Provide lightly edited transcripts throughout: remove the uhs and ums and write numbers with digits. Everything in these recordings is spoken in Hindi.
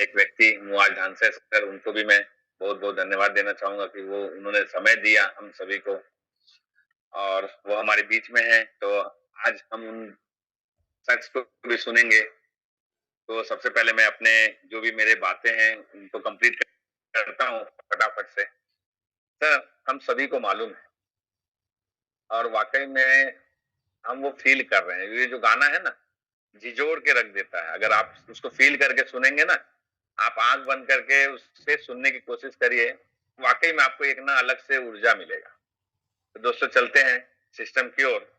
एक व्यक्ति मुआज ढांसे सर, उनको भी मैं बहुत बहुत धन्यवाद देना चाहूंगा कि वो उन्होंने समय दिया हम सभी को और वो हमारे बीच में है। तो आज हम उन शख्स को भी सुनेंगे। तो सबसे पहले मैं अपने जो भी मेरे बातें हैं उनको कंप्लीट करता हूँ फटाफट से। सर, हम सभी को मालूम है और वाकई में हम वो फील कर रहे हैं। ये जो गाना है ना, झिझोर के रख देता है। अगर आप उसको फील करके सुनेंगे ना, आप आंख बंद करके उससे सुनने की कोशिश करिए, वाकई में आपको एक ना अलग से ऊर्जा मिलेगा। तो दोस्तों चलते हैं सिस्टम की ओर।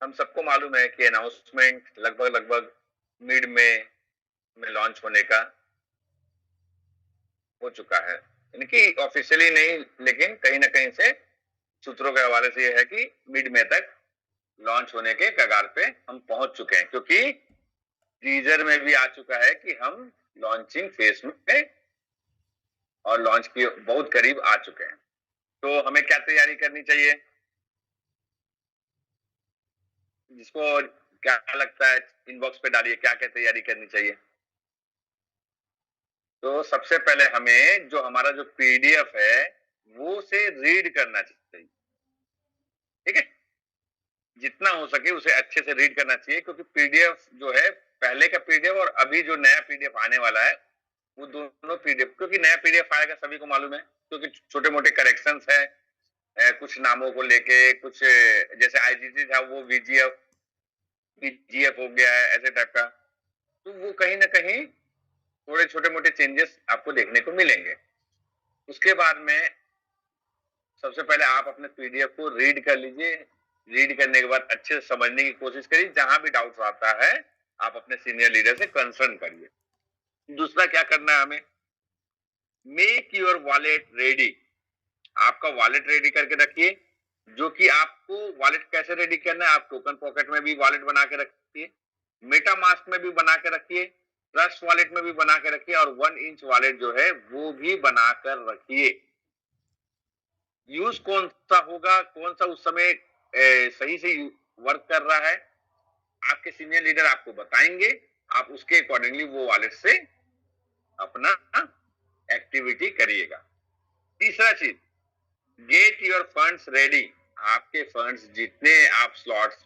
हम सबको मालूम है कि अनाउंसमेंट लगभग लगभग मिड में लॉन्च होने का हो चुका है, यानी कि ऑफिशियली नहीं, लेकिन कहीं ना कहीं से सूत्रों के हवाले से यह है कि मिड में तक लॉन्च होने के कगार पे हम पहुंच चुके हैं, क्योंकि टीजर में भी आ चुका है कि हम लॉन्चिंग फेज में और लॉन्च की बहुत करीब आ चुके हैं। तो हमें क्या तैयारी करनी चाहिए, जिसको क्या लगता है इनबॉक्स पे डालिए, क्या क्या तैयारी करनी चाहिए। तो सबसे पहले हमें जो हमारा जो पीडीएफ है वो से रीड करना चाहिए। ठीक है, जितना हो सके उसे अच्छे से रीड करना चाहिए, क्योंकि पीडीएफ जो है, पहले का पीडीएफ और अभी जो नया पीडीएफ आने वाला है, वो दोनों पीडीएफ, क्योंकि नया पीडीएफ आएगा सभी को मालूम है, क्योंकि छोटे मोटे करेक्शंस है कुछ नामों को लेके, कुछ जैसे आईजीजी था वो वीजीएफ वीजीएफ हो गया है, ऐसे टाइप का। तो वो कहीं ना कहीं थोड़े छोटे मोटे चेंजेस आपको देखने को मिलेंगे। उसके बाद में सबसे पहले आप अपने पीडीएफ को रीड कर लीजिए। रीड करने के बाद अच्छे से समझने की कोशिश करिए। जहां भी डाउट आता है आप अपने सीनियर लीडर से कंसर्न करिए। दूसरा क्या करना है हमें, मेक योर वॉलेट रेडी। आपका वॉलेट रेडी करके रखिए। जो कि आपको वॉलेट कैसे रेडी करना है, आप टोकन पॉकेट में भी वॉलेट बना के रखिए, मेटा मास्क में भी बना के रखिए, ट्रस्ट वॉलेट में भी बना के रखिए, और 1 इंच वॉलेट जो है वो भी बनाकर रखिए। यूज कौन सा होगा, कौन सा उस समय सही से वर्क कर रहा है, आपके सीनियर लीडर आपको बताएंगे। आप उसके अकॉर्डिंगली वो वॉलेट से अपना एक्टिविटी करिएगा। तीसरा चीज, गेट योर फंड्स रेडी। आपके फंड्स जितने आप स्लॉट्स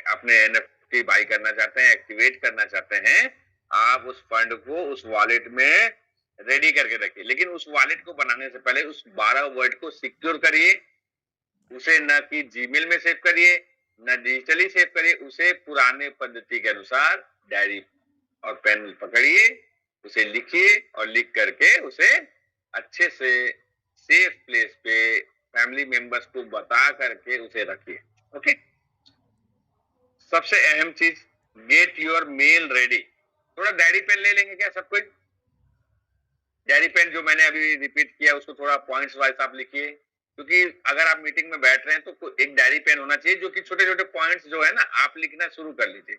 अपने एनएफटी बाई करना चाहते हैं, एक्टिवेट करना चाहते हैं, आप उस फंड को उस वॉलेट में रेडी करके रखिए। लेकिन उस वॉलेट को बनाने से पहले उस 12 वर्ड को सिक्योर करिए। उसे न कि जीमेल में सेव करिए, न डिजिटली सेव करिए। उसे पुराने पद्धति के अनुसार डायरी और पेन पकड़िए, उसे लिखिए और लिख करके उसे अच्छे से सेफ प्लेस पे फैमिली मेंबर्स को बता करके उसे रखिए। ओके। सबसे अहम चीज, गेट योर मेल रेडी। थोड़ा डायरी पेन ले लेंगे क्या सब कोई? डायरी पेन जो मैंने अभी रिपीट किया उसको थोड़ा पॉइंट्स वाइज आप लिखिए, क्योंकि अगर आप मीटिंग में बैठ रहे हैं तो एक डायरी पेन होना चाहिए जो कि छोटे छोटे पॉइंट्स जो है ना आप लिखना शुरू कर लीजिए।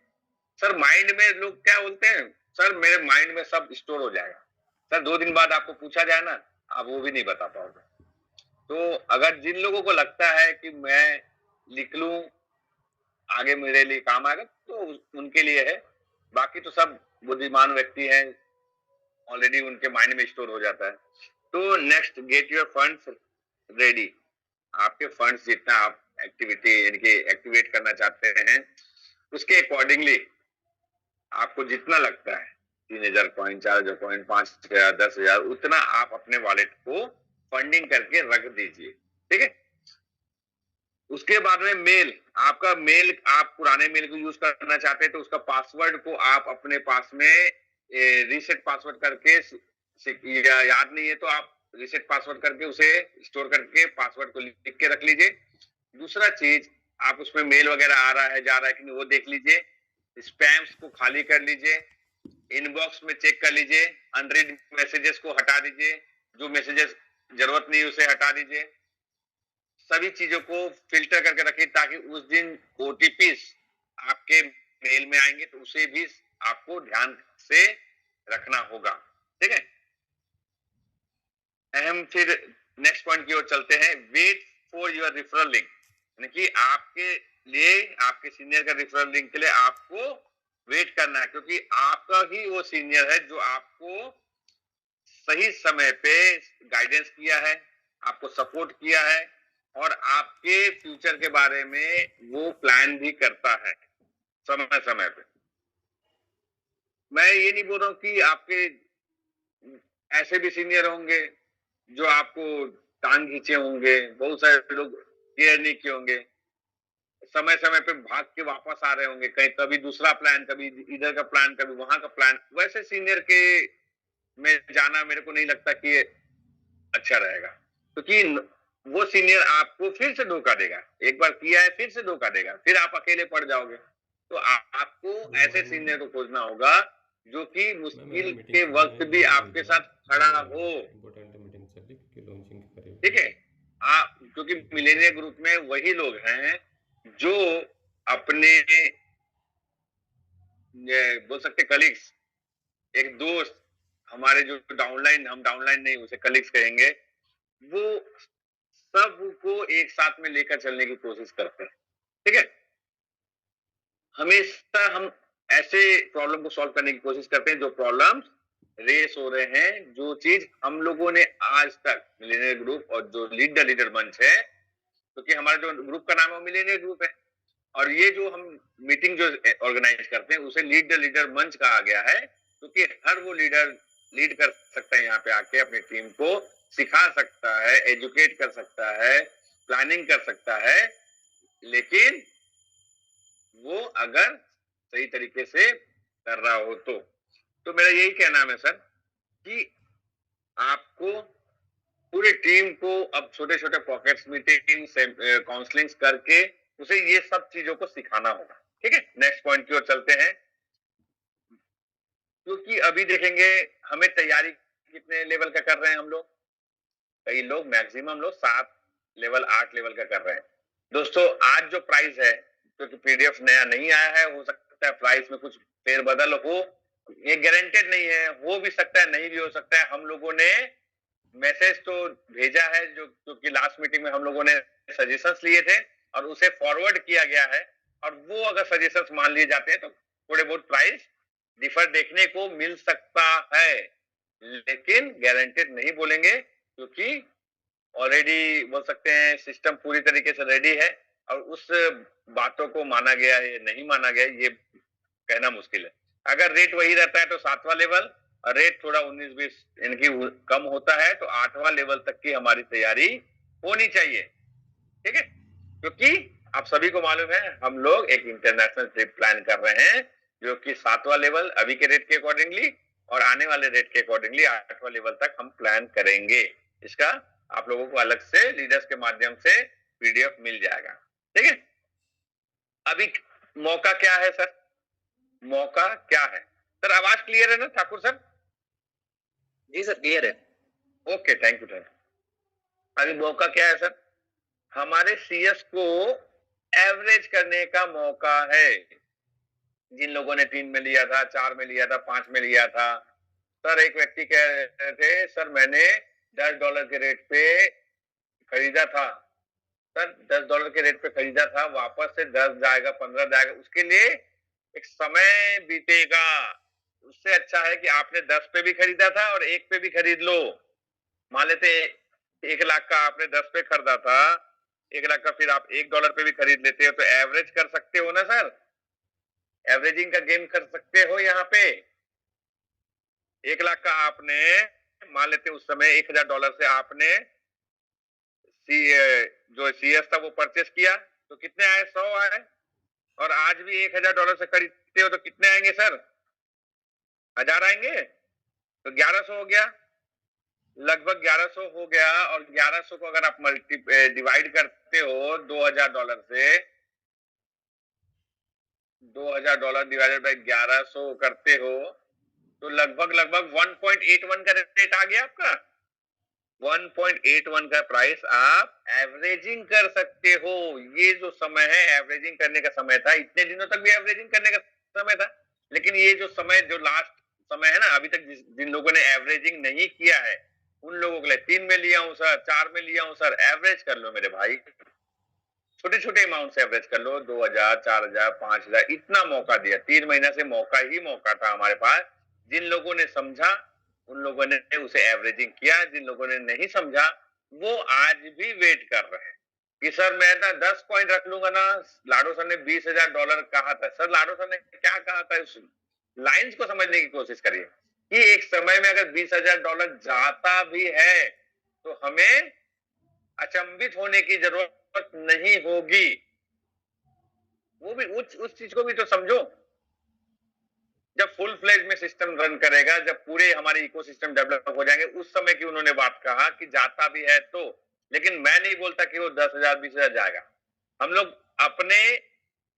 सर माइंड में लोग क्या बोलते हैं, सर मेरे माइंड में सब स्टोर हो जाएगा। सर 2 दिन बाद आपको पूछा जाए ना, आप वो भी नहीं बता पाओगे। तो अगर जिन लोगों को लगता है कि मैं लिख लूं, आगे मेरे लिए काम आएगा, तो उनके लिए है। बाकी तो सब बुद्धिमान व्यक्ति हैं, ऑलरेडी उनके माइंड में स्टोर हो जाता है। तो next, get your funds ready. आपके फंड्स जितना आप एक्टिविटी यानी कि एक्टिवेट करना चाहते हैं, उसके अकॉर्डिंगली आपको जितना लगता है 3,000 कॉइन, 4,000 कॉइन, 5,000, 10,000, उतना आप अपने वॉलेट को फंडिंग करके रख दीजिए। ठीक है। उसके बाद में मेल, आपका मेल, आप पुराने मेल को यूज करना चाहते हैं तो उसका पासवर्ड को आप अपने पास में रीसेट पासवर्ड करके, या याद नहीं है तो आप रीसेट पासवर्ड करके उसे स्टोर करके पासवर्ड को लिख के रख लीजिए। दूसरा चीज, आप उसमें मेल वगैरह आ रहा है जा रहा है कि नहीं वो देख लीजिए। स्पैम्स को खाली कर लीजिए, इनबॉक्स में चेक कर लीजिए, अनरीड मैसेजेस को हटा दीजिए, जो मैसेजेस जरूरत नहीं उसे हटा दीजिए। सभी चीजों को फिल्टर करके रखिए ताकि उस दिन ओटीपीस आपके मेल में आएंगे तो उसे भी आपको ध्यान से रखना होगा। ठीक है। अहम, फिर नेक्स्ट पॉइंट की ओर चलते हैं, wait for your referral link. यानी कि आपके लिए, आपके सीनियर का रिफरल लिंक के लिए आपको वेट करना है, क्योंकि आपका ही वो सीनियर है जो आपको सही समय पे गाइडेंस किया है, आपको सपोर्ट किया है, और आपके फ्यूचर के बारे में वो प्लान भी करता है समय समय पे। मैं ये नहीं बोल रहा हूँ कि आपके ऐसे भी सीनियर होंगे जो आपको टांग खींचे होंगे, बहुत सारे लोग केयर नहीं किए होंगे, समय समय पे भाग के वापस आ रहे होंगे, कहीं कभी दूसरा प्लान, कभी इधर का प्लान, कभी वहां का प्लान। वैसे सीनियर के में जाना मेरे को नहीं लगता कि अच्छा रहेगा, क्योंकि वो सीनियर आपको फिर से धोखा देगा। एक बार किया है फिर से धोखा देगा, फिर आप अकेले पड़ जाओगे। तो आपको गुड ऐसे मॉर्निंग सीनियर मैम। को खोजना होगा जो कि मैम मेरा मुश्किल मीटिंग के चल रहा वक्त है, भी मैं निकल आपके रहा हूँ। साथ खड़ा हो। इम्पोर्टेंट मीटिंग चल रही क्योंकि लॉन्चिंग के करीब ठीक है। है, आप क्योंकि ठीक है। मिलेनियर ग्रुप में वही लोग हैं जो अपने बोल सकते कलीग्स, एक दोस्त, हमारे जो डाउनलाइन, हम डाउनलाइन नहीं उसे कलीग्स कहेंगे, वो सबको एक साथ में लेकर चलने की कोशिश करते हैं। ठीक है, हमेशा हम ऐसे प्रॉब्लम को सॉल्व करने की कोशिश करते हैं जो प्रॉब्लम्स रेस हो रहे हैं, जो चीज हम लोगों ने आज तक मिलेनियर ग्रुप और जो लीड द लीडर मंच है, क्योंकि हमारा जो ग्रुप का नाम है वो मिलेनियर ग्रुप है, और ये जो हम मीटिंग जो ऑर्गेनाइज करते हैं उसे लीड द लीडर मंच कहा गया है, क्योंकि हर वो लीडर लीड कर सकता है, यहाँ पे आके अपनी टीम को सिखा सकता है, एजुकेट कर सकता है, प्लानिंग कर सकता है, लेकिन वो अगर सही तरीके से कर रहा हो तो मेरा यही कहना है सर कि आपको पूरी टीम को अब छोटे छोटे पॉकेट्स मीटिंग काउंसलिंग करके उसे ये सब चीजों को सिखाना होगा। ठीक है, नेक्स्ट पॉइंट की ओर चलते हैं, क्योंकि अभी देखेंगे हमें तैयारी कितने लेवल का कर रहे हैं हम लोग। कई लोग, मैक्सिमम लोग 7 लेवल 8 लेवल का कर रहे हैं। दोस्तों आज जो प्राइस है, क्योंकि पीडीएफ नया नहीं आया है, हो सकता है प्राइस में कुछ फेरबदल हो, ये गारंटेड नहीं है, हो भी सकता है नहीं भी हो सकता है। हम लोगों ने मैसेज तो भेजा है, जो क्योंकि लास्ट मीटिंग में हम लोगों ने सजेशंस लिए थे और उसे फॉरवर्ड किया गया है, और वो अगर सजेशंस मान लिए जाते हैं तो थोड़े बहुत प्राइस डिफर देखने को मिल सकता है, लेकिन गारंटेड नहीं बोलेंगे, क्योंकि ऑलरेडी बोल सकते हैं सिस्टम पूरी तरीके से रेडी है, और उस बातों को माना गया है नहीं माना गया ये कहना मुश्किल है। अगर रेट वही रहता है तो 7वां लेवल, और रेट थोड़ा 19-20 इनकी कम होता है तो 8वां लेवल तक की हमारी तैयारी होनी चाहिए। ठीक है, क्योंकि आप सभी को मालूम है हम लोग एक इंटरनेशनल ट्रिप प्लान कर रहे हैं, जो कि 7वां लेवल अभी के रेट के अकॉर्डिंगली और आने वाले रेट के अकॉर्डिंगली 8वां लेवल तक हम प्लान करेंगे। इसका आप लोगों को अलग से लीडर्स के माध्यम से पीडीएफ मिल जाएगा। ठीक है, अभी मौका क्या है सर, मौका क्या है सर? आवाज क्लियर है ना ठाकुर सर? जी सर क्लियर है। Okay, thank you thank you. अभी मौका क्या है सर? हमारे सीएस को एवरेज करने का मौका है। जिन लोगों ने 3 में लिया था, 4 में लिया था, 5 में लिया था, सर एक व्यक्ति कह रहे थे सर मैंने $10 के रेट पे खरीदा था, सर $10 के रेट पे खरीदा था, वापस से 10 जाएगा, 15 जाएगा, उसके लिए एक समय बीतेगा। उससे अच्छा है कि आपने 10 पे भी खरीदा था और 1 पे भी खरीद लो। मान लेते 1 लाख का आपने 10 पे खरीदा था, 1 लाख का फिर आप $1 पे भी खरीद लेते हो, तो एवरेज कर सकते हो ना सर, एवरेजिंग का गेम कर सकते हो यहाँ पे। 1 लाख का आपने, मान लेते उस समय $1000 से आपने जो सीएस था वो परचेस किया, तो कितने आए? 100 आए। और आज भी $1000 से खरीदते हो तो कितने आएंगे सर? 1000 आएंगे, तो 1100 हो गया, लगभग 1100 हो गया। और 1100 को अगर आप डिवाइड करते हो $2000 से, $2000 डिवाइडेड बाई 1100 करते हो, तो लगभग लगभग 1.81 का रेट आ गया आपका। 1.81 का प्राइस आप एवरेजिंग कर सकते हो। ये जो समय है एवरेजिंग करने का समय था, इतने दिनों तक भी एवरेजिंग करने का समय था, लेकिन ये जो समय, जो लास्ट समय है ना, अभी तक जिन लोगों ने एवरेजिंग नहीं किया है उन लोगों के लिए 3 में लिया हूं सर, 4 में लिया हूं सर, एवरेज कर लो मेरे भाई। छोटे छोटे अमाउंट से एवरेज कर लो, 2000, 4000, 5000, इतना मौका दिया। 3 महीना से मौका ही मौका था हमारे पास। जिन लोगों ने समझा उन लोगों ने उसे एवरेजिंग किया, जिन लोगों ने नहीं समझा वो आज भी वेट कर रहे हैं कि सर मैं ना 10 पॉइंट रख लूंगा ना। लाडो सर ने $20,000 कहा था। सर लाडो सर ने क्या कहा था, इस लाइंस को समझने की कोशिश करिए कि एक समय में अगर $20,000 जाता भी है तो हमें अचंभित होने की जरूरत नहीं होगी। वो भी उस चीज को भी तो समझो। जब फुल फ्लेज में सिस्टम रन करेगा, जब पूरे हमारे इकोसिस्टम डेवलप हो जाएंगे, उस समय की उन्होंने बात कहा कि जाता भी है तो। लेकिन मैं नहीं बोलता कि वो 10,000 20,000 जाएगा। हम लोग अपने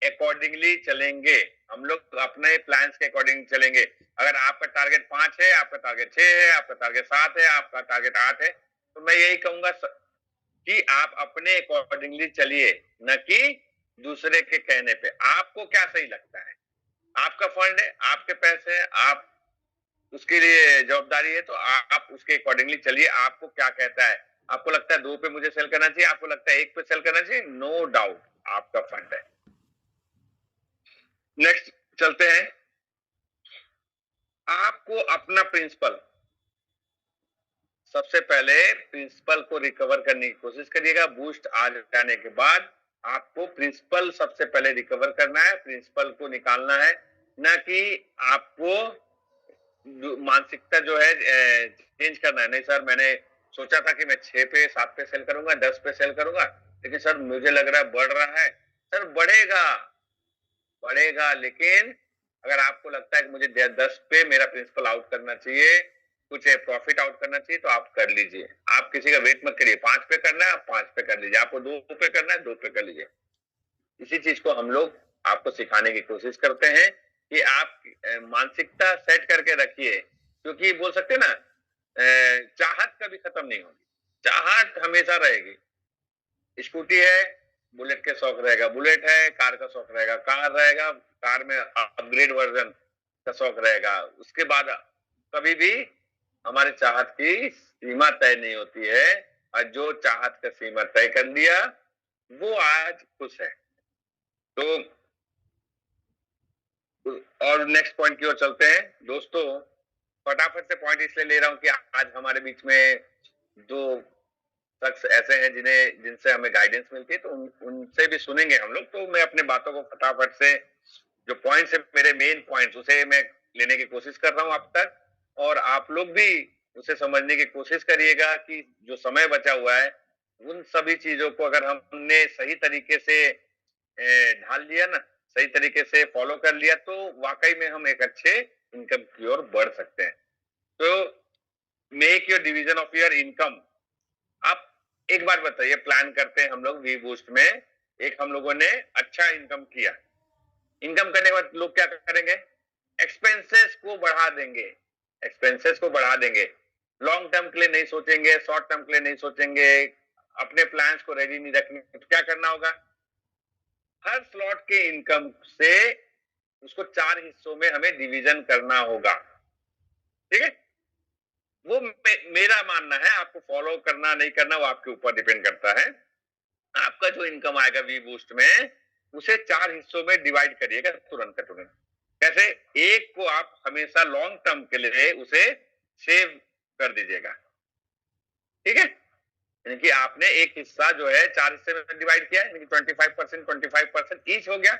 अकॉर्डिंगली चलेंगे, हम लोग अपने प्लान्स के अकॉर्डिंग चलेंगे। अगर आपका टारगेट 5 है, आपका टारगेट 6 है, आपका टारगेट 7 है, आपका टारगेट 8 है, तो मैं यही कहूंगा कि आप अपने अकॉर्डिंगली चलिए, न कि दूसरे के कहने पे। आपको क्या सही लगता है, आपका फंड है, आपके पैसे हैं, आप उसके लिए जवाबदारी है, तो आप उसके अकॉर्डिंगली चलिए। आपको क्या कहता है, आपको लगता है 2 पे मुझे सेल करना चाहिए, आपको लगता है 1 पे सेल करना चाहिए, नो डाउट आपका फंड है। नेक्स्ट चलते हैं। आपको अपना प्रिंसिपल, सबसे पहले प्रिंसिपल को रिकवर करने की कोशिश करिएगा। बूस्ट आ जाने के बाद आपको प्रिंसिपल सबसे पहले रिकवर करना है, प्रिंसिपल को निकालना है, न कि आपको मानसिकता जो है चेंज करना है। नहीं सर मैंने सोचा था कि मैं 6 पे 7 पे सेल करूंगा, 10 पे सेल करूंगा, लेकिन सर मुझे लग रहा है बढ़ रहा है। सर बढ़ेगा बढ़ेगा, लेकिन अगर आपको लगता है कि मुझे 10 पे मेरा प्रिंसिपल आउट करना चाहिए, कुछ प्रॉफिट आउट करना चाहिए, तो आप कर लीजिए। आप किसी का वेट मत करिए। 5 पे करना है, आप 5 पे कर लीजिए। आपको 2 पे करना है, 2 पे कर लीजिए। इसी चीज को हम लोग आपको सिखाने की कोशिश करते हैं कि आप मानसिकता सेट करके रखिए, क्योंकि बोल सकते ना चाहत कभी खत्म नहीं होगी, चाहत हमेशा रहेगी। स्कूटी है, बुलेट के शौक रहेगा, बुलेट है, कार का शौक रहेगा, कार रहेगा, कार में अपग्रेड वर्जन का शौक रहेगा। उसके बाद कभी भी हमारे चाहत की सीमा तय नहीं होती है, और जो चाहत का सीमा तय कर लिया वो आज खुश है। तो और नेक्स्ट पॉइंट की ओर चलते हैं दोस्तों। फटाफट से पॉइंट इसलिए ले रहा हूं कि आज हमारे बीच में 2 शख्स ऐसे हैं जिनसे हमें गाइडेंस मिलती है, तो उनसे भी सुनेंगे हम लोग। तो मैं अपने बातों को फटाफट से, जो पॉइंट्स है मेरे मेन पॉइंट्स, उसे मैं लेने की कोशिश कर रहा हूं आप तक, और आप लोग भी उसे समझने की कोशिश करिएगा कि जो समय बचा हुआ है उन सभी चीजों को अगर हमने सही तरीके से ढाल लिया ना, सही तरीके से फॉलो कर लिया, तो वाकई में हम एक अच्छे इनकम की ओर बढ़ सकते हैं। तो make your division of your income. आप एक बार बताइए, प्लान करते हैं हम लोग वी बूस्ट में, एक हम लोगों ने अच्छा इनकम किया। इनकम करने के बाद लोग क्या करेंगे, एक्सपेंसेस को बढ़ा देंगे, एक्सपेंसेस को बढ़ा देंगे। लॉन्ग टर्म के लिए नहीं सोचेंगे, शॉर्ट टर्म के लिए नहीं सोचेंगे, अपने प्लान्स को रेडी नहीं रखेंगे। तो क्या करना होगा, हर स्लॉट के इनकम से उसको 4 हिस्सों में हमें डिवीजन करना होगा। ठीक है, वो मेरा मानना है। आपको फॉलो करना नहीं करना वो आपके ऊपर डिपेंड करता है। आपका जो इनकम आएगा वी बूस्ट में, उसे 4 हिस्सों में डिवाइड करिएगा तुरंत का तुरंत। कैसे, एक को आप हमेशा लॉन्ग टर्म के लिए उसे सेव कर दीजिएगा। ठीक है, यानी कि आपने एक हिस्सा जो है 4 हिस्से में डिवाइड किया, यानी कि 25% ईच हो गया।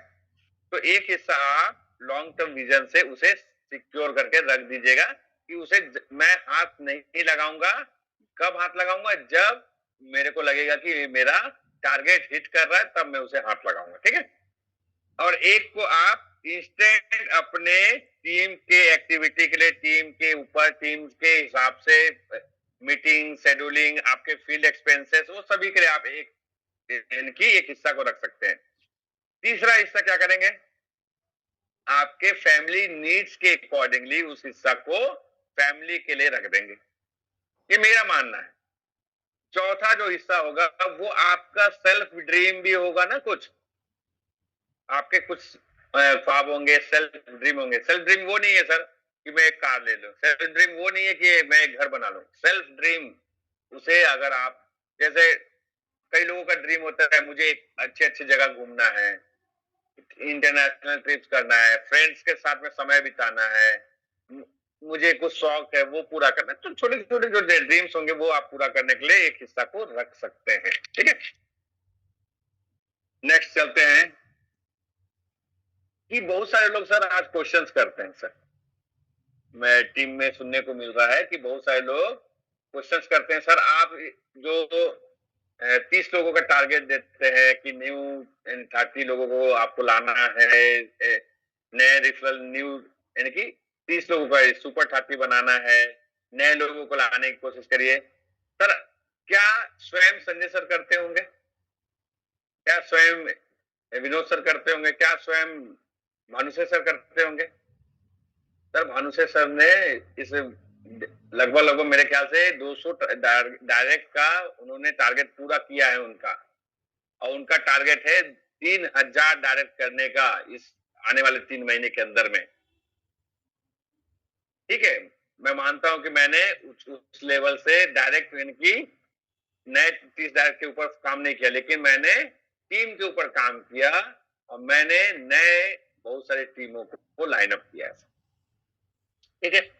तो एक हिस्सा आप लॉन्ग टर्म विजन से उसे सिक्योर करके रख दीजिएगा कि उसे मैं हाथ नहीं लगाऊंगा। कब हाथ लगाऊंगा, जब मेरे को लगेगा कि मेरा टारगेट हिट कर रहा है, तब मैं उसे हाथ लगाऊंगा। ठीक है, और एक को आप इंस्टेंट अपने टीम के एक्टिविटी के लिए, टीम के ऊपर, टीम के हिसाब से मीटिंग शेड्यूलिंग, आपके फील्ड एक्सपेंसेस, वो सभी के लिए आप इनकी एक हिस्सा को रख सकते हैं। तीसरा हिस्सा क्या करेंगे, आपके फैमिली नीड्स के अकॉर्डिंगली उस हिस्सा को फैमिली के लिए रख देंगे। ये मेरा मानना है। चौथा जो हिस्सा होगा वो आपका सेल्फ ड्रीम भी होगा ना, कुछ आपके कुछ ख्वाब होंगे, सेल्फ ड्रीम होंगे। सेल्फ ड्रीम वो नहीं है सर कि मैं एक कार ले लूं, सेल्फ ड्रीम वो नहीं है कि मैं एक घर बना लूं। सेल्फ ड्रीम उसे अगर आप, जैसे कई लोगों का ड्रीम होता है मुझे एक अच्छी अच्छी जगह घूमना है, इंटरनेशनल ट्रिप्स करना है, फ्रेंड्स के साथ में समय बिताना है, मु- मुझे कुछ शौक है वो पूरा करना है। तो छोटे छोटे जो ड्रीम्स होंगे वो आप पूरा करने के लिए एक हिस्सा को रख सकते हैं। ठीक है, नेक्स्ट चलते हैं कि बहुत सारे लोग सर आज क्वेश्चंस करते हैं सर, मैं टीम में सुनने को मिल रहा है कि बहुत सारे लोग क्वेश्चंस करते हैं सर, आप जो 30 लोगों का टारगेट देते हैं कि न्यू 30 लोगों को आपको लाना है, नए रेफरल न्यू, यानी कि 30 लोगों का सुपर 30 बनाना है, नए लोगों को लाने की कोशिश करिए। सर क्या स्वयं संजय सर करते होंगे, क्या स्वयं विनोद सर करते होंगे, क्या स्वयं भानुसे सर करते होंगे? सर भानुसे सर ने इस लगभग लगभग मेरे ख्याल से 200 डायरेक्ट का उन्होंने टारगेट पूरा किया है उनका, और उनका टारगेट है 3000 डायरेक्ट करने का इस आने वाले 3 महीने के अंदर में। ठीक है, मैं मानता हूं कि मैंने उस लेवल से डायरेक्ट इनकी नए 30 डायरेक्ट के ऊपर काम नहीं किया, लेकिन मैंने टीम के ऊपर काम किया और मैंने नए बहुत सारे टीमों को लाइन अप किया है। ठीक है,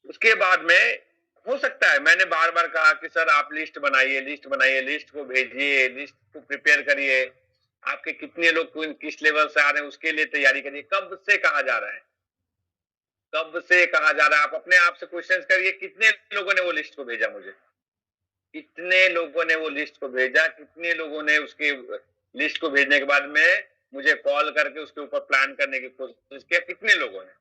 उसके बाद में हो सकता है मैंने बार बार कहा कि सर आप लिस्ट बनाइए, लिस्ट बनाइए, लिस्ट को भेजिए, लिस्ट को प्रिपेयर करिए, आपके कितने लोग किस लेवल से आ रहे हैं उसके लिए तैयारी करिए। कब से कहा जा रहा है, कब से कहा जा रहा है? आप अपने आप से क्वेश्चन करिए, कितने लोगों ने वो लिस्ट को भेजा मुझे, कितने लोगों ने वो लिस्ट को भेजा, कितने लोगों ने उसके लिस्ट को भेजने के बाद में मुझे कॉल करके उसके ऊपर प्लान करने की कोशिश किया, कितने लोगों ने?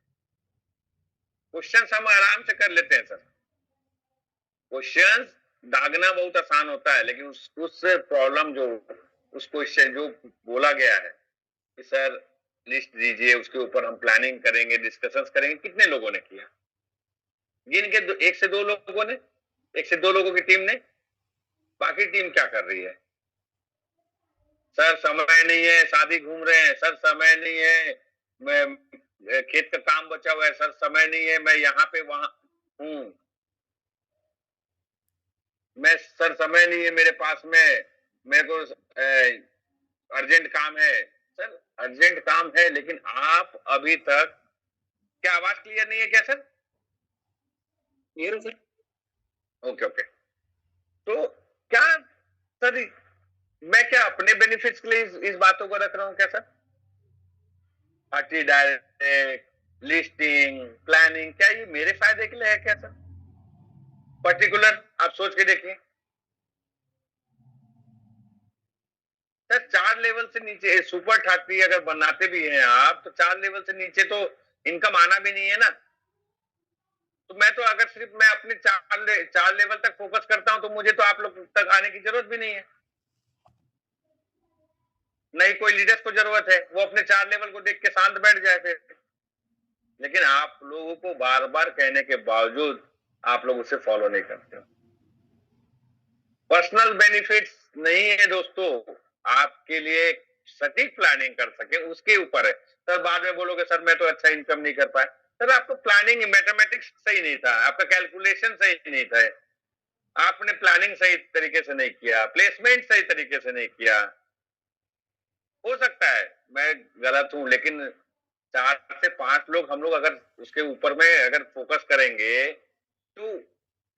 क्वेश्चन हम आराम से कर लेते हैं सर, क्वेश्चन दागना बहुत आसान होता है, लेकिन उस प्रॉब्लम जो उस क्वेश्चन जो बोला गया है कि सर लिस्ट दीजिए, उसके ऊपर हम प्लानिंग करेंगे, डिस्कशंस करेंगे, कितने लोगों ने किया? गिन के 1 से 2 लोगों ने, 1 से 2 लोगों की टीम ने। बाकी टीम क्या कर रही है? सर समय नहीं है, शादी घूम रहे हैं, सर समय नहीं है, मैं खेत का काम बचा हुआ है, सर समय नहीं है, मैं यहाँ पे वहां हूँ, मैं सर समय नहीं है मेरे पास में, मेरे को अर्जेंट काम है। सर अर्जेंट काम है, लेकिन आप अभी तक, क्या आवाज क्लियर नहीं है क्या सर? क्लियर है सर? ओके ओके, तो क्या सर मैं क्या अपने बेनिफिट्स के लिए इस बातों को रख रहा हूँ क्या sir? Party direct, listing, planning, क्या ये मेरे फायदे के लिए है क्या सर? पर्टिकुलर आप सोच के देखिए सर, 4 लेवल से नीचे सुपर 30 अगर बनाते भी हैं आप, तो 4 लेवल से नीचे तो इनकम आना भी नहीं है ना। तो मैं तो अगर सिर्फ मैं अपने 4 लेवल तक फोकस करता हूं तो मुझे तो आप लोग तक आने की जरूरत भी नहीं है, नहीं कोई लीडर्स को जरूरत है, वो अपने 4 लेवल को देख के शांत बैठ जाए फिर। लेकिन आप लोगों को बार बार कहने के बावजूद आप लोग उसे फॉलो नहीं करते हो। पर्सनल बेनिफिट्स नहीं है दोस्तों, आपके लिए सटीक प्लानिंग कर सके उसके ऊपर है। सर बाद में बोलोगे सर मैं तो अच्छा इनकम नहीं कर पाया, सर आपको प्लानिंग मैथमेटिक्स सही नहीं था, आपका कैलकुलेशन सही नहीं था, आपने प्लानिंग सही तरीके से नहीं किया, प्लेसमेंट सही तरीके से नहीं किया। हो सकता है मैं गलत हूं, लेकिन 4 से 5 लोग हम लोग अगर उसके ऊपर में अगर फोकस करेंगे तो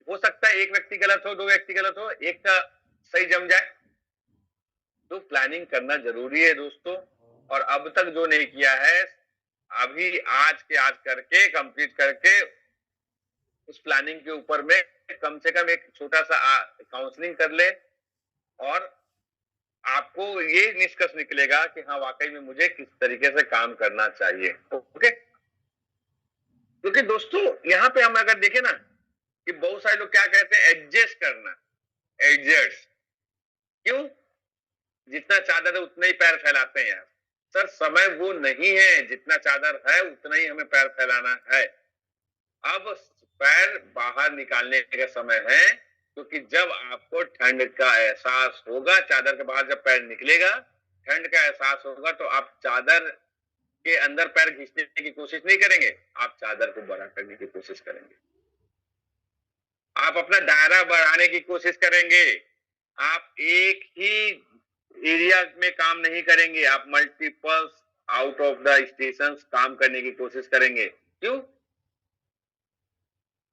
हो सकता है एक व्यक्ति गलत हो, 2 व्यक्ति गलत हो, एक का सही जम जाए। तो प्लानिंग करना जरूरी है दोस्तों, और अब तक जो नहीं किया है अभी आज के आज करके कंप्लीट करके उस प्लानिंग के ऊपर में कम से कम एक छोटा सा काउंसलिंग कर ले, और आपको ये निष्कर्ष निकलेगा कि हाँ वाकई में मुझे किस तरीके से काम करना चाहिए। ओके, क्योंकि दोस्तों यहाँ पे हम अगर देखें ना कि बहुत सारे लोग क्या कहते हैं, एडजस्ट करना, एडजस्ट, क्यों? जितना चादर है उतना ही पैर फैलाते हैं यार। सर समय वो नहीं है, जितना चादर है उतना ही हमें पैर फैलाना है। अब पैर बाहर निकालने का समय है, क्योंकि जब आपको ठंड का एहसास होगा, चादर के बाहर जब पैर निकलेगा, ठंड का एहसास होगा, तो आप चादर के अंदर पैर खींचने की कोशिश नहीं करेंगे, आप चादर को बड़ा करने की कोशिश करेंगे, आप अपना दायरा बढ़ाने की कोशिश करेंगे। आप एक ही एरिया में काम नहीं करेंगे, आप multiple out of the station काम करने की कोशिश करेंगे। क्यों?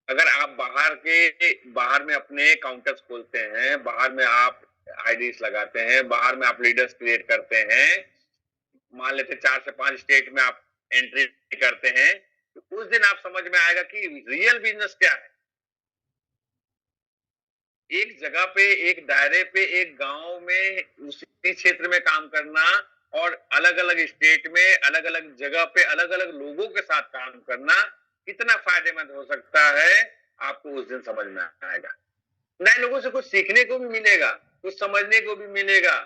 अगर आप बाहर में अपने काउंटर्स खोलते हैं, बाहर में आप आईडीज लगाते हैं, बाहर में आप लीडर्स क्रिएट करते हैं, मान लेते 4 से 5 स्टेट में आप एंट्री करते हैं, तो उस दिन आप समझ में आएगा कि रियल बिजनेस क्या है। एक जगह पे, एक दायरे पे, एक गांव में, उसी क्षेत्र में काम करना और अलग अलग स्टेट में, अलग अलग जगह पे, अलग अलग लोगों के साथ काम करना कितना फायदेमंद हो सकता है, आपको उस दिन समझ में आएगा। नए लोगों से कुछ सीखने को भी मिलेगा, कुछ समझने को भी मिलेगा,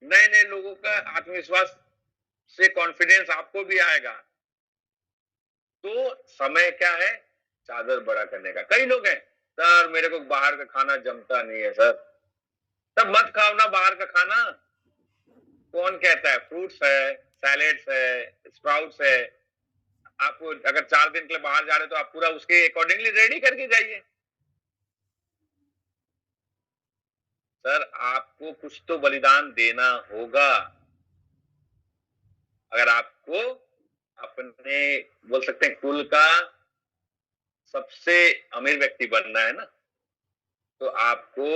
नए नए लोगों का आत्मविश्वास से कॉन्फिडेंस आपको भी आएगा। तो समय क्या है? चादर बड़ा करने का। कई लोग हैं, सर मेरे को बाहर का खाना जमता नहीं है सर। तब मत खाओ ना बाहर का खाना। कौन कहता है? फ्रूट्स है, सैलेड्स है, स्प्राउट्स है। आपको अगर 4 दिन के लिए बाहर जा रहे हो तो आप पूरा उसके अकॉर्डिंगली रेडी करके जाइए। सर आपको कुछ तो बलिदान देना होगा। अगर आपको अपने बोल सकते हैं कुल का सबसे अमीर व्यक्ति बनना है ना, तो आपको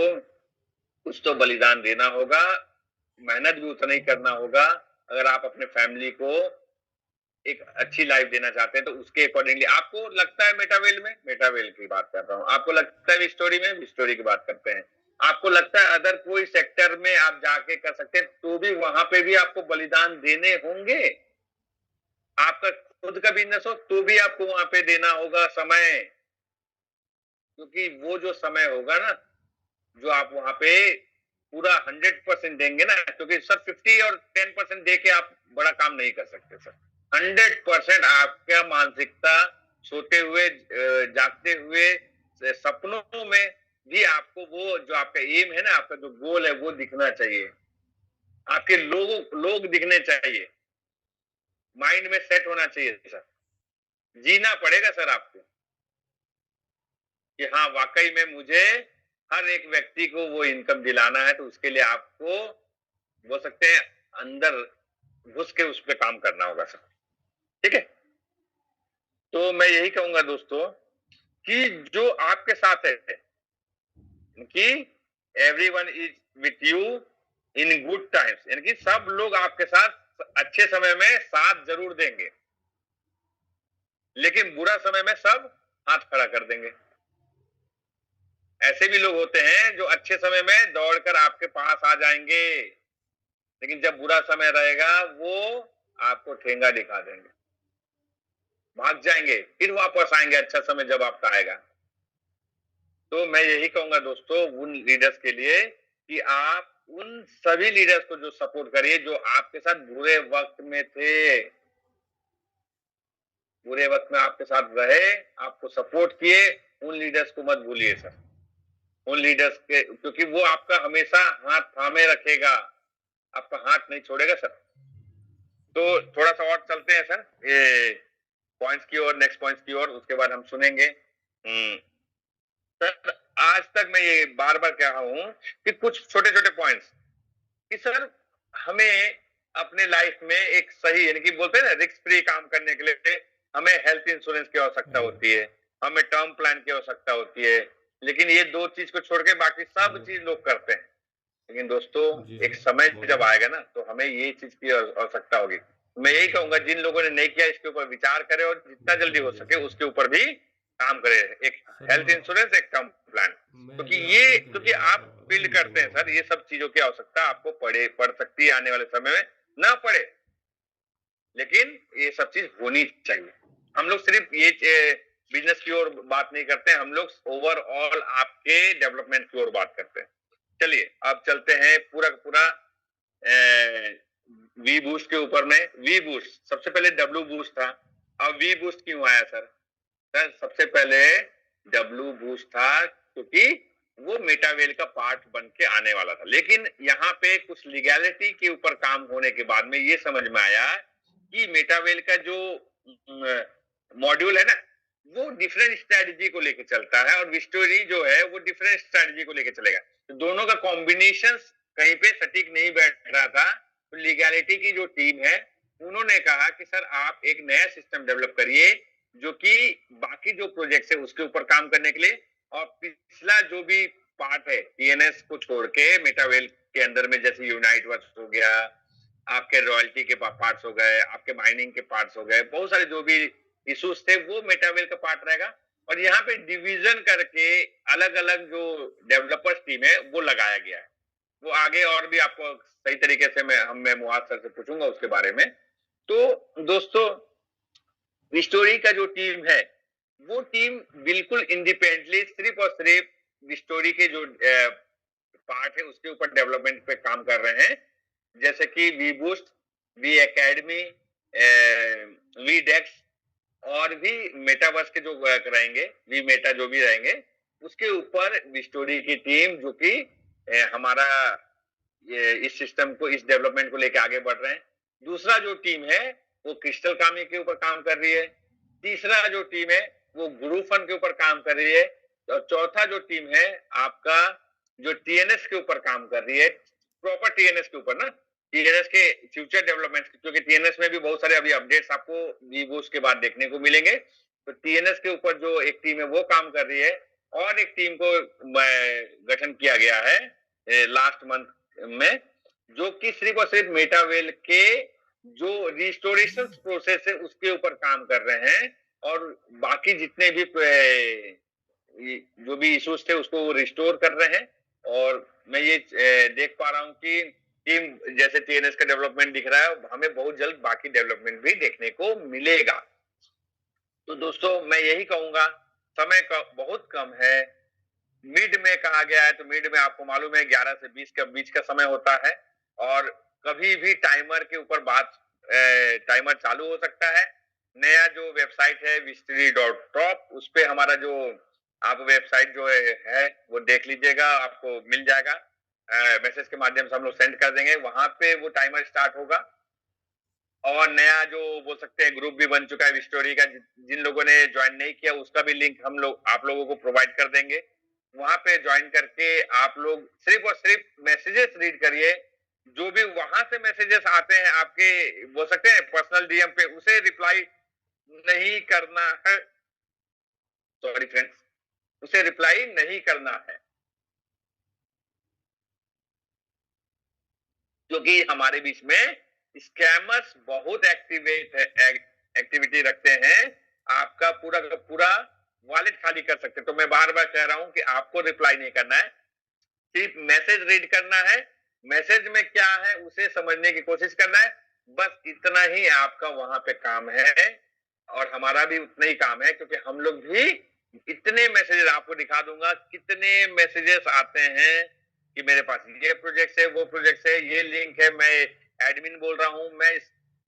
कुछ तो बलिदान देना होगा, मेहनत भी उतना ही करना होगा। अगर आप अपने फैमिली को एक अच्छी लाइफ देना चाहते हैं तो उसके अकॉर्डिंगली आपको लगता है मेटावेल की बात कर रहा हूं, आपको लगता है स्टोरी की बात करते हैं, आपको लगता है अदर कोई सेक्टर में आप जाके कर सकते हैं, तो भी वहां पे भी आपको बलिदान देने होंगे। आपका खुद का बिजनेस हो तो भी आपको वहां पे देना होगा समय, क्योंकि वो जो समय होगा ना, जो आप वहां पे पूरा 100% देंगे ना, क्योंकि सर 50 और 10% दे के आप बड़ा काम नहीं कर सकते सर। 100% आपका मानसिकता सोते हुए, जागते हुए, सपनों में भी आपको वो जो आपका एम है ना, आपका जो गोल है वो दिखना चाहिए, आपके लोग दिखने चाहिए, माइंड में सेट होना चाहिए सर। जीना पड़ेगा सर आपको कि हाँ वाकई में मुझे हर एक व्यक्ति को वो इनकम दिलाना है, तो उसके लिए आपको बोल सकते हैं अंदर घुस के उस पर काम करना होगा सर। ठीक है, तो मैं यही कहूंगा दोस्तों कि जो आपके साथ है कि everyone is with you in good times, यानी कि सब लोग आपके साथ अच्छे समय में साथ जरूर देंगे, लेकिन बुरा समय में सब हाथ खड़ा कर देंगे। ऐसे भी लोग होते हैं जो अच्छे समय में दौड़कर आपके पास आ जाएंगे, लेकिन जब बुरा समय रहेगा वो आपको ठेंगा दिखा देंगे, भाग जाएंगे, फिर वापस आएंगे अच्छा समय जब आपका आएगा। तो मैं यही कहूंगा दोस्तों उन लीडर्स के लिए कि आप उन सभी लीडर्स को जो सपोर्ट करिए जो आपके साथ बुरे वक्त में थे, बुरे वक्त में आपके साथ रहे, आपको सपोर्ट किए, उन लीडर्स को मत भूलिए सर। उन लीडर्स के, क्योंकि वो आपका हमेशा हाथ थामे रखेगा, आपका हाथ नहीं छोड़ेगा सर। तो थोड़ा सा और चलते हैं सर ये पॉइंट्स की ओर, नेक्स्ट पॉइंट्स की ओर, उसके बाद हम सुनेंगे। सर आज तक मैं ये बार बार कह रहा हूं कि कुछ छोटे छोटे पॉइंट्स कि सर हमें अपने लाइफ में एक सही, यानी कि बोलते हैं ना रिस्क फ्री काम करने के लिए हमें हेल्थ इंश्योरेंस की आवश्यकता होती है, हमें टर्म प्लान की आवश्यकता होती है, लेकिन ये 2 चीज को छोड़ के बाकी सब चीज लोग करते हैं। लेकिन दोस्तों एक समय जब आएगा ना तो हमें ये चीज की आवश्यकता होगी। मैं यही कहूंगा जिन लोगों ने नहीं किया इसके ऊपर विचार करें और जितना जल्दी हो सके उसके ऊपर भी काम करें, एक हेल्थ इंश्योरेंस, एक टर्म प्लान, क्योंकि आप फील करते हैं सर ये सब चीजों की आवश्यकता आपको पड़ सकती है आने वाले समय में, ना पड़े लेकिन ये सब चीज होनी चाहिए। हम लोग सिर्फ ये बिजनेस की ओर बात नहीं करते, हम लोग ओवरऑल आपके डेवलपमेंट की ओर बात करते हैं। चलिए अब चलते हैं पूरा पूरा वी बूस्ट के ऊपर में। वी बूस्ट सबसे पहले डब्ल्यू बूस्ट था, अब वी बूस्ट क्यों आया सर? सर सबसे पहले डब्ल्यू बूस्ट था क्योंकि वो मेटावेल का पार्ट बन के आने वाला था, लेकिन यहाँ पे कुछ लीगैलिटी के ऊपर काम होने के बाद में ये समझ में आया कि मेटावेल का जो मॉड्यूल है ना वो डिफरेंट स्ट्रेटजी को लेके चलता है और विस्टोरी जो है वो डिफरेंट स्ट्रेटजी को लेके चलेगा। तो दोनों का कॉम्बिनेशन कहीं पे सटीक नहीं बैठ रहा था, तो लीगैलिटी की जो टीम है उन्होंने कहा कि सर आप एक नया सिस्टम डेवलप करिए जो कि बाकी जो प्रोजेक्ट्स है उसके ऊपर काम करने के लिए, और पिछला जो भी पार्ट है टीएनएस को छोड़ के मेटावेल के अंदर में, जैसे यूनाइट वर्क्स हो गया, आपके रॉयल्टी के पार्ट्स हो गए, आपके माइनिंग के पार्ट्स हो गए, बहुत सारे जो भी इश्यूज थे वो मेटावेल का पार्ट रहेगा। और यहाँ पे डिवीजन करके अलग अलग जो डेवलपर्स टीम है वो लगाया गया है। वो आगे और भी आपको सही तरीके से मैं मुआज सर से पूछूंगा उसके बारे में। तो दोस्तों, विस्टोरी का जो टीम है वो टीम बिल्कुल इंडिपेंडेंटली सिर्फ और सिर्फ विस्टोरी के जो पार्ट है उसके ऊपर डेवलपमेंट पे काम कर रहे हैं, जैसे कि V Boost, V Academy, V Dex और भी मेटावर्स के जो रहेंगे, वी मेटा जो भी रहेंगे, उसके ऊपर विस्टोरी की टीम जो कि हमारा ये इस सिस्टम को, इस डेवलपमेंट को लेके आगे बढ़ रहे हैं। दूसरा जो टीम है वो क्रिस्टल कामी के ऊपर काम कर रही है। तीसरा जो टीम है वो गुरु फन के ऊपर काम कर रही है। और चौथा जो टीम है आपका जो टीएनएस के ऊपर काम कर रही है, प्रॉपर टीएनएस के ऊपर ना, टीएनएस के फ्यूचर डेवलपमेंट, क्योंकि टीएनएस में भी बहुत सारे अभी अपडेट्स आपको वीवोस के बाद देखने को मिलेंगे। तो टीएनएस के ऊपर जो एक टीम है वो काम कर रही है, और एक टीम को गठन किया गया है लास्ट मंथ में, जो कि सिर्फ और सिर्फ मेटावेल के जो रिस्टोरेशन प्रोसेस है उसके ऊपर काम कर रहे हैं, और बाकी जितने भी जो भी इश्यूज थे उसको वो रिस्टोर कर रहे हैं। और मैं ये देख पा रहा हूँ कि टीम जैसे टीएनएस का डेवलपमेंट दिख रहा है, हमें बहुत जल्द बाकी डेवलपमेंट भी देखने को मिलेगा। तो दोस्तों मैं यही कहूंगा, समय का बहुत कम है, मिड में कहा गया है, तो मिड में आपको मालूम है 11 से 20 के बीच का समय होता है, और कभी भी टाइमर के ऊपर टाइमर चालू हो सकता है। नया जो वेबसाइट है विस्टरी.top, उस पे हमारा जो आप वेबसाइट जो है वो देख लीजिएगा, आपको मिल जाएगा, मैसेज के माध्यम से हम लोग सेंड कर देंगे, वहां पे वो टाइमर स्टार्ट होगा। और नया जो बोल सकते हैं ग्रुप भी बन चुका है विस्टोरी का, जिन लोगों ने ज्वाइन नहीं किया उसका भी लिंक हम लोग आप लोगों को प्रोवाइड कर देंगे। वहां पे ज्वाइन करके आप लोग सिर्फ और सिर्फ मैसेजेस रीड करिए, जो भी वहां से मैसेजेस आते हैं आपके बोल सकते हैं पर्सनल डीएम पे, उसे रिप्लाई नहीं करना है, सॉरी फ्रेंड्स, उसे रिप्लाई नहीं करना है, क्योंकि हमारे बीच में स्कैमर्स बहुत एक्टिविटी रखते हैं, आपका पूरा का पूरा वॉलेट खाली कर सकते हैं। तो मैं बार बार कह रहा हूं कि आपको रिप्लाई नहीं करना है, सिर्फ मैसेज रीड करना है, मैसेज में क्या है उसे समझने की कोशिश करना है, बस इतना ही आपका वहां पे काम है। और हमारा भी उतना ही काम है, क्योंकि हम लोग भी इतने मैसेजेस आपको दिखा दूंगा, कितने मैसेजेस आते हैं कि मेरे पास ये प्रोजेक्ट है, वो प्रोजेक्ट है, ये लिंक है, मैं एडमिन बोल रहा हूं,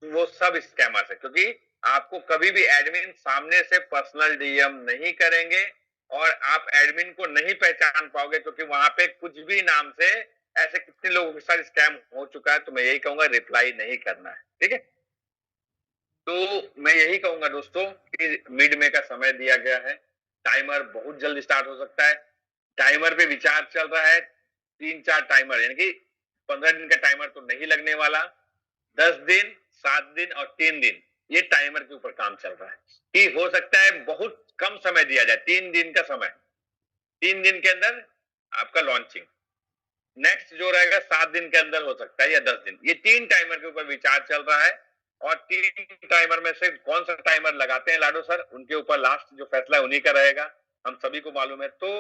वो सब स्कैमर्स है। क्योंकि आपको कभी भी एडमिन सामने से पर्सनल डीएम नहीं करेंगे, और आप एडमिन को नहीं पहचान पाओगे, क्योंकि वहां पे कुछ भी नाम से ऐसे कितने लोगों के साथ स्कैम हो चुका है। तो मैं यही कहूंगा रिप्लाई नहीं करना है, ठीक है। तो मैं यही कहूंगा दोस्तों कि मिड में का समय दिया गया है, टाइमर बहुत जल्द स्टार्ट हो सकता है। टाइमर पे विचार चल रहा है, 3-4 टाइमर, यानी कि 15 दिन का टाइमर तो नहीं लगने वाला, 10 दिन, 7 दिन और 3 दिन, ये टाइमर के ऊपर काम चल रहा है कि हो सकता है बहुत कम समय दिया जाए, 3 दिन का समय, 3 दिन के अंदर आपका लॉन्चिंग, नेक्स्ट जो रहेगा 7 दिन के अंदर हो सकता है या 10 दिन। ये 3 टाइमर के ऊपर विचार चल रहा है, और 3 टाइमर में से कौन सा टाइमर लगाते हैं लाडो सर, उनके ऊपर लास्ट जो फैसला है उन्हीं का रहेगा, हम सभी को मालूम है। तो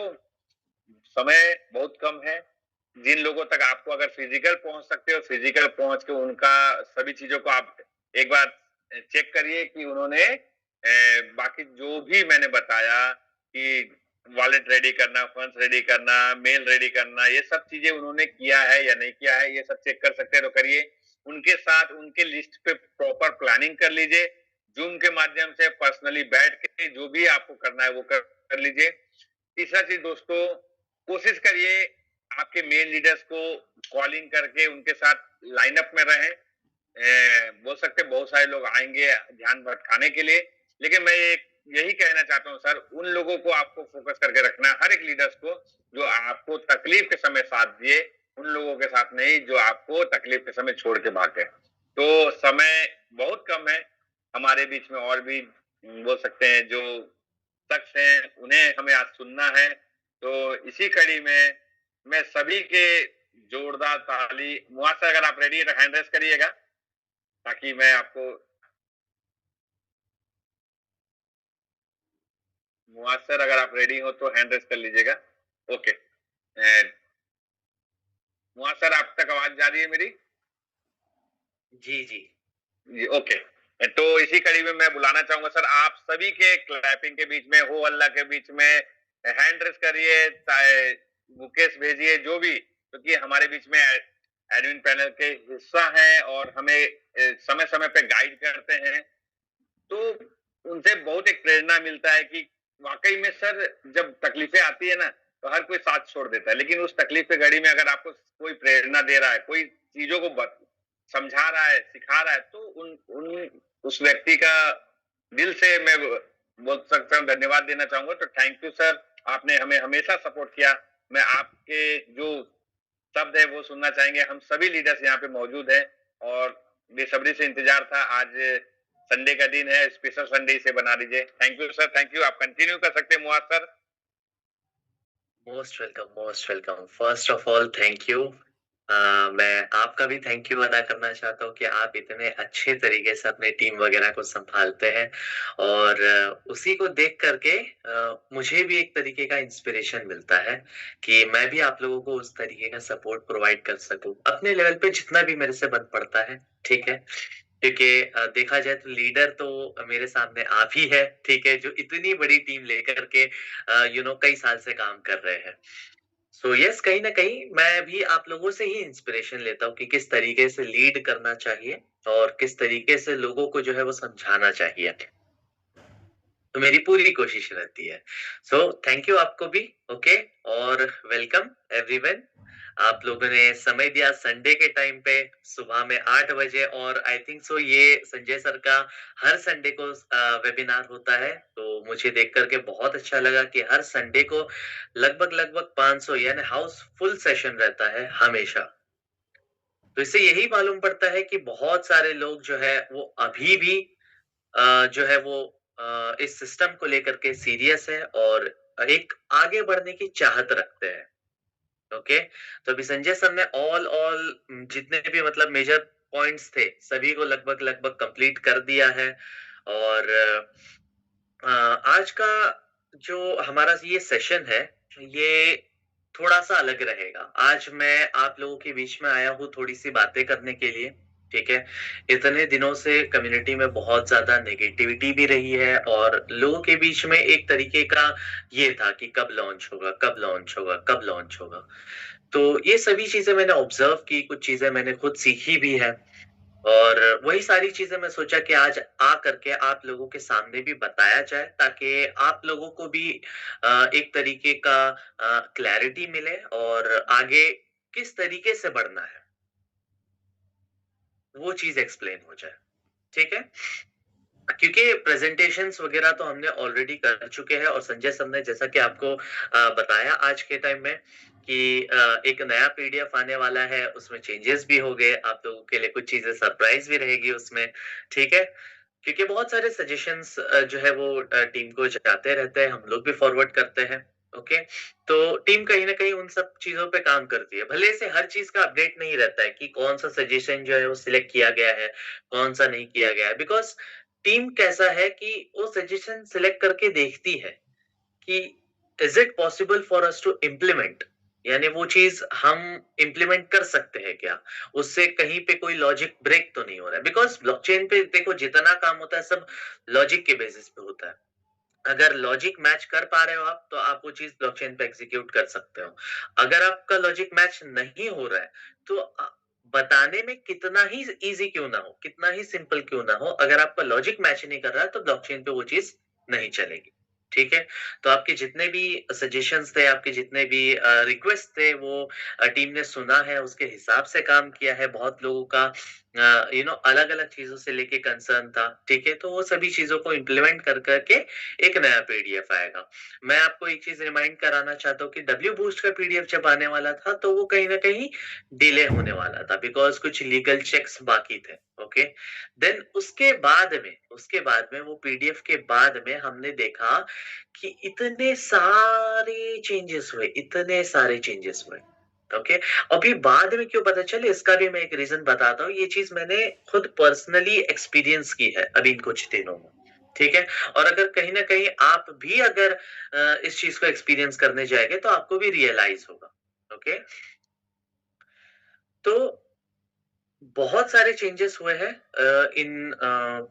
समय बहुत कम है, जिन लोगों तक आपको अगर फिजिकल पहुंच सकते हो, फिजिकल पहुंच के उनका सभी चीजों को आप एक बार चेक करिए कि उन्होंने बाकी जो भी मैंने बताया कि वॉलेट रेडी करना, फंड्स रेडी करना, मेल रेडी करना, ये सब चीजें उन्होंने किया है या नहीं किया है, ये सब चेक कर सकते हैं तो करिए। उनके साथ उनके लिस्ट पे प्रॉपर प्लानिंग कर लीजिए, जूम के माध्यम से पर्सनली बैठ के जो भी आपको करना है वो कर लीजिए। तीसरा चीज दोस्तों, कोशिश करिए आपके मेन लीडर्स को कॉलिंग करके उनके साथ लाइनअप में रहें। बोल सकते बहुत सारे लोग आएंगे ध्यान भटकाने के लिए, लेकिन मैं एक यही कहना चाहता हूँ सर, उन लोगों को आपको फोकस करके रखना, हर एक लीडर्स को जो आपको तकलीफ के समय साथ दिए, उन लोगों के साथ नहीं जो आपको तकलीफ के समय छोड़ के भागे। तो समय बहुत कम है हमारे बीच में, और भी बोल सकते हैं जो शख्स हैं उन्हें हमें आज सुनना है। तो इसी कड़ी में मैं सभी के जोरदार ताली, मुआसर अगर आप रेडी है तो हैंड रेस करिएगा ताकि मैं आपको, मुआसर अगर आप रेडी हो तो हैंड रेस कर लीजिएगा। ओके, मुआसर आप तक आवाज जा रही है मेरी? जी जी जी ओके। तो इसी कड़ी में मैं बुलाना चाहूंगा सर, आप सभी के क्लैपिंग के बीच में, हो अल्लाह के बीच में हैंड रेस करिए, मुकेश भेजिए, जो भी, क्योंकि हमारे बीच में एडमिन पैनल के हिस्सा हैं और हमें समय समय पे गाइड करते हैं। तो उनसे बहुत एक प्रेरणा मिलता है कि वाकई में सर जब तकलीफें आती है ना तो हर कोई साथ छोड़ देता है, लेकिन उस तकलीफ के घड़ी में अगर आपको कोई प्रेरणा दे रहा है, कोई चीजों को समझा रहा है, सिखा रहा है, तो उन उन उस व्यक्ति का दिल से मैं बोल सकता हूँ, धन्यवाद देना चाहूंगा। तो थैंक यू सर, आपने हमें हमेशा सपोर्ट किया। मैं आपके जो शब्द है वो सुनना चाहेंगे। हम सभी लीडर्स यहाँ पे मौजूद हैं और बेसब्री से इंतजार था। आज संडे का दिन है, स्पेशल संडे इसे बना दीजिए। Thank you sir, thank you. आप कंटिन्यू कर सकते हैं Muaz sir. Most welcome, most welcome. First of all thank you. मैं आपका भी थैंक यू अदा करना चाहता हूँ कि आप इतने अच्छे तरीके से अपने टीम वगैरह को संभालते हैं और उसी को देख करके मुझे भी एक तरीके का इंस्पिरेशन मिलता है कि मैं भी आप लोगों को उस तरीके का सपोर्ट प्रोवाइड कर सकूं अपने लेवल पे जितना भी मेरे से बन पड़ता है। ठीक है, क्योंकि देखा जाए तो लीडर तो मेरे सामने आप ही है, ठीक है, जो इतनी बड़ी टीम लेकर के कई साल से काम कर रहे हैं। सो यस, कहीं ना कहीं मैं भी आप लोगों से ही इंस्पिरेशन लेता हूँ कि किस तरीके से लीड करना चाहिए और किस तरीके से लोगों को जो है वो समझाना चाहिए। तो मेरी पूरी कोशिश रहती है। सो थैंक यू आपको भी। ओके, और वेलकम एवरीवन। आप लोगों ने समय दिया संडे के टाइम पे सुबह में 8 बजे, और आई थिंक सो ये संजय सर का हर संडे को वेबिनार होता है। तो मुझे देख करके बहुत अच्छा लगा कि हर संडे को लगभग लगभग 500 यानी हाउस फुल सेशन रहता है हमेशा। तो इससे यही मालूम पड़ता है कि बहुत सारे लोग जो है वो अभी भी जो है वो इस सिस्टम को लेकर के सीरियस है और एक आगे बढ़ने की चाहत रखते हैं। ओके, तो अभी संजय सर ने ऑल ऑल जितने भी मतलब मेजर पॉइंट्स थे सभी को लगभग लगभग कंप्लीट कर दिया है। और आज का जो हमारा ये सेशन है ये थोड़ा सा अलग रहेगा। आज मैं आप लोगों के बीच में आया हूँ थोड़ी सी बातें करने के लिए। ठीक है, इतने दिनों से कम्युनिटी में बहुत ज्यादा नेगेटिविटी भी रही है और लोगों के बीच में एक तरीके का ये था कि कब लॉन्च होगा, कब लॉन्च होगा, कब लॉन्च होगा। तो ये सभी चीजें मैंने ऑब्जर्व की, कुछ चीजें मैंने खुद सीखी भी है और वही सारी चीजें मैं सोचा कि आज आ करके आप लोगों के सामने भी बताया जाए ताकि आप लोगों को भी एक तरीके का क्लैरिटी मिले और आगे किस तरीके से बढ़ना है वो चीज एक्सप्लेन हो जाए। ठीक है, क्योंकि प्रेजेंटेशंस वगैरह तो हमने ऑलरेडी कर चुके हैं और संजय सर ने जैसा कि आपको बताया आज के टाइम में कि एक नया पीडीएफ आने वाला है, उसमें चेंजेस भी हो गए, आप लोगों के लिए कुछ चीजें सरप्राइज भी रहेगी उसमें। ठीक है, क्योंकि बहुत सारे सजेशंस जो है वो टीम को जाते रहते हैं, हम लोग भी फॉरवर्ड करते हैं। ओके, तो टीम कहीं ना कहीं उन सब चीजों पे काम करती है। भले से हर चीज का अपडेट नहीं रहता है कि कौन सा सजेशन जो है वो सिलेक्ट किया गया है, कौन सा नहीं किया गया है, बिकॉज टीम कैसा है कि वो सजेशन सिलेक्ट करके देखती है कि is it possible for us to implement, यानी वो चीज हम इम्प्लीमेंट कर सकते हैं क्या, उससे कहीं पे कोई लॉजिक ब्रेक तो नहीं हो रहा है। बिकॉज ब्लॉकचेन पे देखो जितना काम होता है सब लॉजिक के बेसिस पे होता है। अगर लॉजिक मैच कर पा रहे हो आप तो आप वो चीज ब्लॉकचेन पे एग्जीक्यूट कर सकते हो। अगर आपका लॉजिक मैच नहीं हो रहा है तो बताने में कितना ही इजी क्यों ना हो, कितना ही सिंपल क्यों ना हो, अगर आपका लॉजिक मैच नहीं कर रहा है तो ब्लॉकचेन पे वो चीज नहीं चलेगी। ठीक है, तो आपके जितने भी सजेशंस थे, आपके जितने भी रिक्वेस्ट थे वो टीम ने सुना है, उसके हिसाब से काम किया है। बहुत लोगों का अलग अलग चीजों से लेके कंसर्न था, ठीक है, तो वो सभी चीजों को इम्प्लीमेंट कर करके एक नया पीडीएफ आएगा। मैं आपको एक चीज रिमाइंड कराना चाहता हूँ कि डब्ल्यू बूस्ट का पीडीएफ जब आने वाला था तो वो कहीं ना कहीं डिले होने वाला था, बिकॉज कुछ लीगल चेक्स बाकी थे। ओके, देन उसके बाद में वो पीडीएफ के बाद में हमने देखा कि इतने सारे चेंजेस हुए। ओके, अभी बाद में क्यों पता चले इसका भी मैं एक रीजन बताता हूँ। ये चीज मैंने खुद पर्सनली एक्सपीरियंस की है अभी इन कुछ दिनों में, ठीक है। और अगर कहीं ना कहीं आप भी अगर इस चीज को एक्सपीरियंस करने जाएंगे तो आपको भी रियलाइज होगा। ओके, तो बहुत सारे चेंजेस हुए हैं इन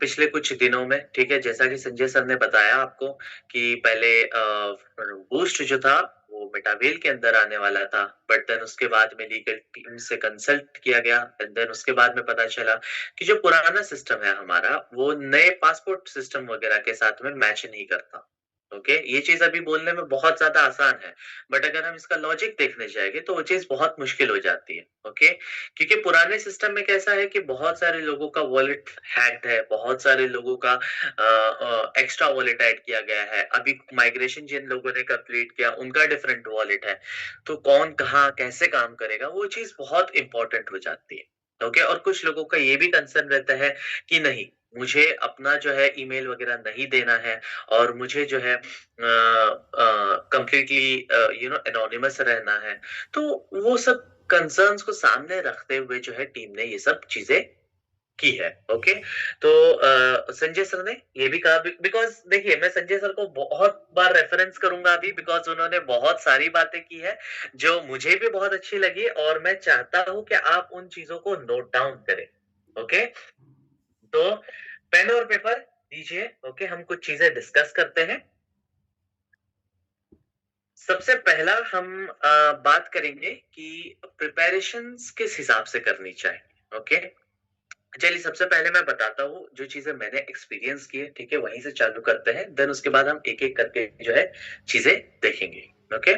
पिछले कुछ दिनों में, ठीक है। जैसा कि संजय सर ने बताया आपको कि पहले बूस्ट जो था वो मेटावेल के अंदर आने वाला था, बट देन उसके बाद में लीगल टीम से कंसल्ट किया गया, एंड देन उसके बाद में पता चला कि जो पुराना सिस्टम है हमारा वो नए पासपोर्ट सिस्टम वगैरह के साथ में मैच नहीं करता। ओके, ये चीज अभी बोलने में बहुत ज्यादा आसान है, बट अगर हम इसका लॉजिक देखने जाएंगे तो वो चीज बहुत मुश्किल हो जाती है। ओके, क्योंकि पुराने सिस्टम में कैसा है कि बहुत सारे लोगों का वॉलेट हैक्ड है, बहुत सारे लोगों का एक्स्ट्रा वॉलेट ऐड किया गया है। अभी माइग्रेशन जिन लोगों ने कंप्लीट किया उनका डिफरेंट वॉलेट है, तो कौन कहाँ कैसे काम करेगा वो चीज बहुत इंपॉर्टेंट हो जाती है। ओके, और कुछ लोगों का ये भी कंसर्न रहता है कि नहीं, मुझे अपना जो है ईमेल वगैरह नहीं देना है और मुझे जो है कंप्लीटली एनोनिमस रहना है। तो वो सब कंसर्न्स को सामने रखते हुए जो है टीम ने ये सब चीजें की है। ओके, तो संजय सर ने ये भी कहा, बिकॉज देखिए मैं संजय सर को बहुत बार रेफरेंस करूंगा अभी, बिकॉज उन्होंने बहुत सारी बातें की है जो मुझे भी बहुत अच्छी लगी, और मैं चाहता हूं कि आप उन चीजों को नोट डाउन करें। ओके, तो पेन और पेपर दीजिए। ओके, हम कुछ चीजें डिस्कस करते हैं। सबसे पहला हम बात करेंगे कि प्रिपरेशंस किस हिसाब से करनी चाहिए। ओके, चलिए सबसे पहले मैं बताता हूँ जो चीजें मैंने एक्सपीरियंस की है, ठीक है, वहीं से चालू करते हैं, देन उसके बाद हम एक एक करके जो है चीजें देखेंगे। ओके,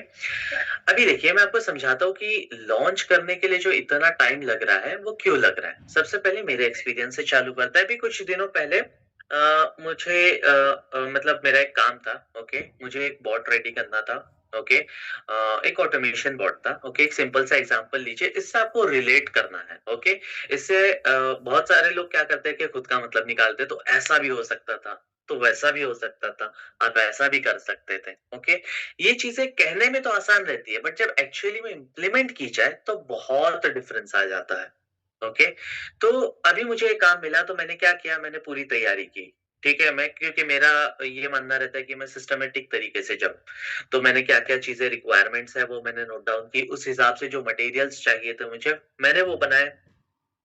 अभी देखिए मैं आपको समझाता हूँ कि लॉन्च करने के लिए जो इतना टाइम लग रहा है वो क्यों लग रहा है। सबसे पहले मेरे एक्सपीरियंस से चालू करता है। अभी कुछ दिनों पहले मुझे मतलब मेरा एक काम था। ओके, मुझे एक बॉट रेडी करना था। ओके, एक ऑटोमेशन बॉट था। ओके, एक सिंपल सा एग्जांपल लीजिए, इससे आपको रिलेट करना है। ओके, इससे बहुत सारे लोग क्या करते हैं कि खुद का मतलब निकालते हैं, तो ऐसा भी हो सकता था, तो वैसा भी हो सकता था, आप ऐसा भी कर सकते थे। ओके, ये चीजें कहने में तो आसान रहती है, बट जब एक्चुअली में इम्प्लीमेंट की जाए तो बहुत डिफरेंस आ जाता है। ओके, तो अभी मुझे एक काम मिला तो मैंने क्या किया, मैंने पूरी तैयारी की। ठीक है, मैं क्योंकि मेरा ये मानना रहता है कि मैं सिस्टमेटिक तरीके से जाऊं, तो मैंने क्या क्या चीजें रिक्वायरमेंट्स है वो मैंने नोट डाउन की, उस हिसाब से जो मटेरियल्स चाहिए थे मुझे मैंने वो बनाए,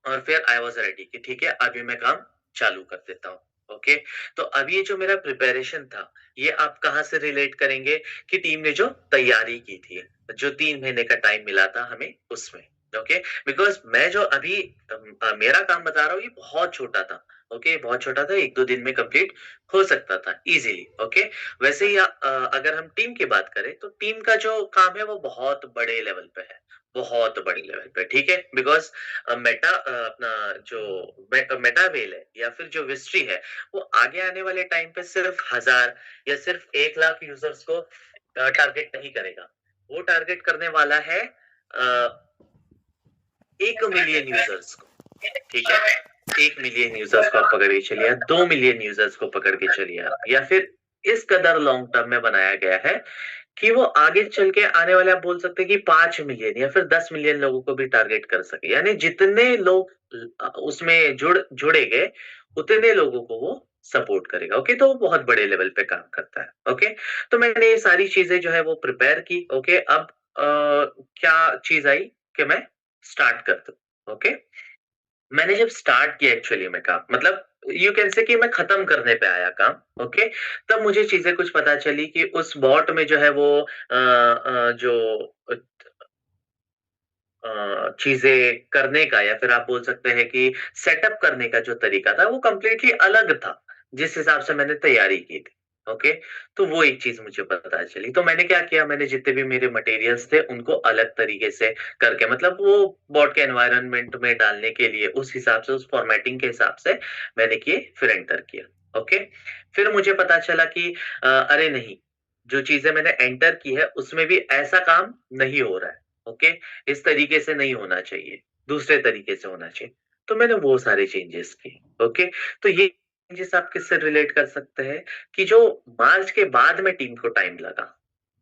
और फिर आई वॉज रेडी कि ठीक है अभी मैं काम चालू कर देता हूँ। ओके, तो अभी ये जो मेरा प्रिपरेशन था ये आप कहाँ से रिलेट करेंगे कि टीम ने जो तैयारी की थी, जो 3 महीने का टाइम मिला था हमें उसमें। ओके, बिकॉज मैं जो अभी मेरा काम बता रहा हूँ ये बहुत छोटा था। ओके, बहुत छोटा था, 1-2 दिन में कंप्लीट हो सकता था इजीली। ओके, वैसे ही अगर हम टीम की बात करें तो टीम का जो काम है वो बहुत बड़े लेवल पे है, बहुत बड़े लेवल पे, ठीक है। बिकॉज मेटा अपना जो मेटावेल है या फिर जो विस्ट्री है वो आगे आने वाले टाइम पे सिर्फ 1000 या सिर्फ 1 लाख यूजर्स को टारगेट नहीं करेगा, वो टारगेट करने वाला है 1 मिलियन यूजर्स को, ठीक है। 1 मिलियन यूजर्स को आप पकड़ के चलिए, 2 मिलियन यूजर्स को पकड़ के चलिए, या फिर इस कदर लॉन्ग टर्म में बनाया गया है कि वो आगे चल के आने वाले आप बोल सकते हैं कि 5 मिलियन या फिर 10 मिलियन लोगों को भी टारगेट कर सके, यानी जितने लोग उसमें जुड़े गए उतने लोगों को वो सपोर्ट करेगा। ओके, तो वो बहुत बड़े लेवल पे काम करता है। ओके, तो मैंने ये सारी चीजें जो है वो प्रिपेयर की। ओके, अब क्या चीज आई कि मैं स्टार्ट कर दूं। ओके, मैंने जब स्टार्ट किया एक्चुअली में काम, मतलब यू कैन से कि मैं खत्म करने पे आया काम। ओके, तब मुझे चीजें कुछ पता चली कि उस बॉट में जो है वो जो चीजें करने का या फिर आप बोल सकते हैं कि सेटअप करने का जो तरीका था वो कंप्लीटली अलग था जिस हिसाब से मैंने तैयारी की थी। ओके, तो वो एक चीज मुझे पता चली। तो मैंने क्या किया, मैंने जितने भी मेरे मटेरियल्स थे उनको अलग तरीके से करके, मतलब वो बॉट के एनवायरनमेंट में डालने के लिए उस हिसाब से, उस फॉर्मेटिंग के हिसाब से मैंने किए, फिर एंटर किया। ओके, फिर मुझे पता चला कि अरे नहीं, जो चीजें मैंने एंटर की है उसमें भी ऐसा काम नहीं हो रहा है। ओके, इस तरीके से नहीं होना चाहिए, दूसरे तरीके से होना चाहिए। तो मैंने वो सारे चेंजेस किए। ओके, तो ये चेंजेस आप किससे रिलेट कर सकते हैं कि जो मार्च के बाद में टीम को टाइम लगा,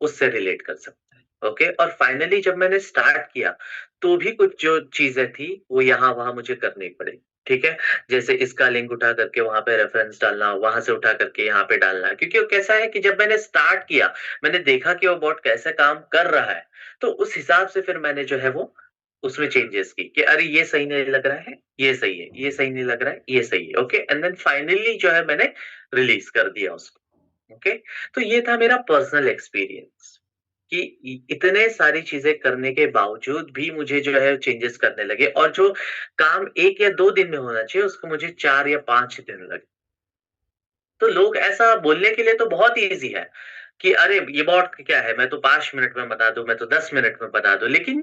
उससे रिलेट कर सकते हैं। ओके, और फाइनली जब मैंने स्टार्ट किया तो भी कुछ जो चीजें थी वो यहाँ वहां मुझे करनी पड़ी। ठीक है, जैसे इसका लिंक उठा करके वहां पे रेफरेंस डालना, वहां से उठा करके यहाँ पे डालना, क्योंकि वो कैसा है कि जब मैंने स्टार्ट किया, मैंने देखा कि वो बॉट कैसे काम कर रहा है, तो उस हिसाब से फिर मैंने जो है वो उसमें चेंजेस की कि अरे ये सही नहीं लग रहा है, ये सही है, ये सही नहीं लग रहा है, ये सही है। ओके, एंड देन फाइनली जो है मैंने रिलीज कर दिया उसको। ओके, तो ये था मेरा पर्सनल एक्सपीरियंस कि इतने सारी चीजें करने के बावजूद भी मुझे जो है चेंजेस करने लगे, और जो काम 1 या 2 दिन में होना चाहिए उसको मुझे 4 या 5 दिन लगे। तो लोग ऐसा बोलने के लिए तो बहुत ईज़ी है कि अरे ये बॉट क्या है, मैं तो 5 मिनट में बता दूँ, मैं तो 10 मिनट में बता दूँ। लेकिन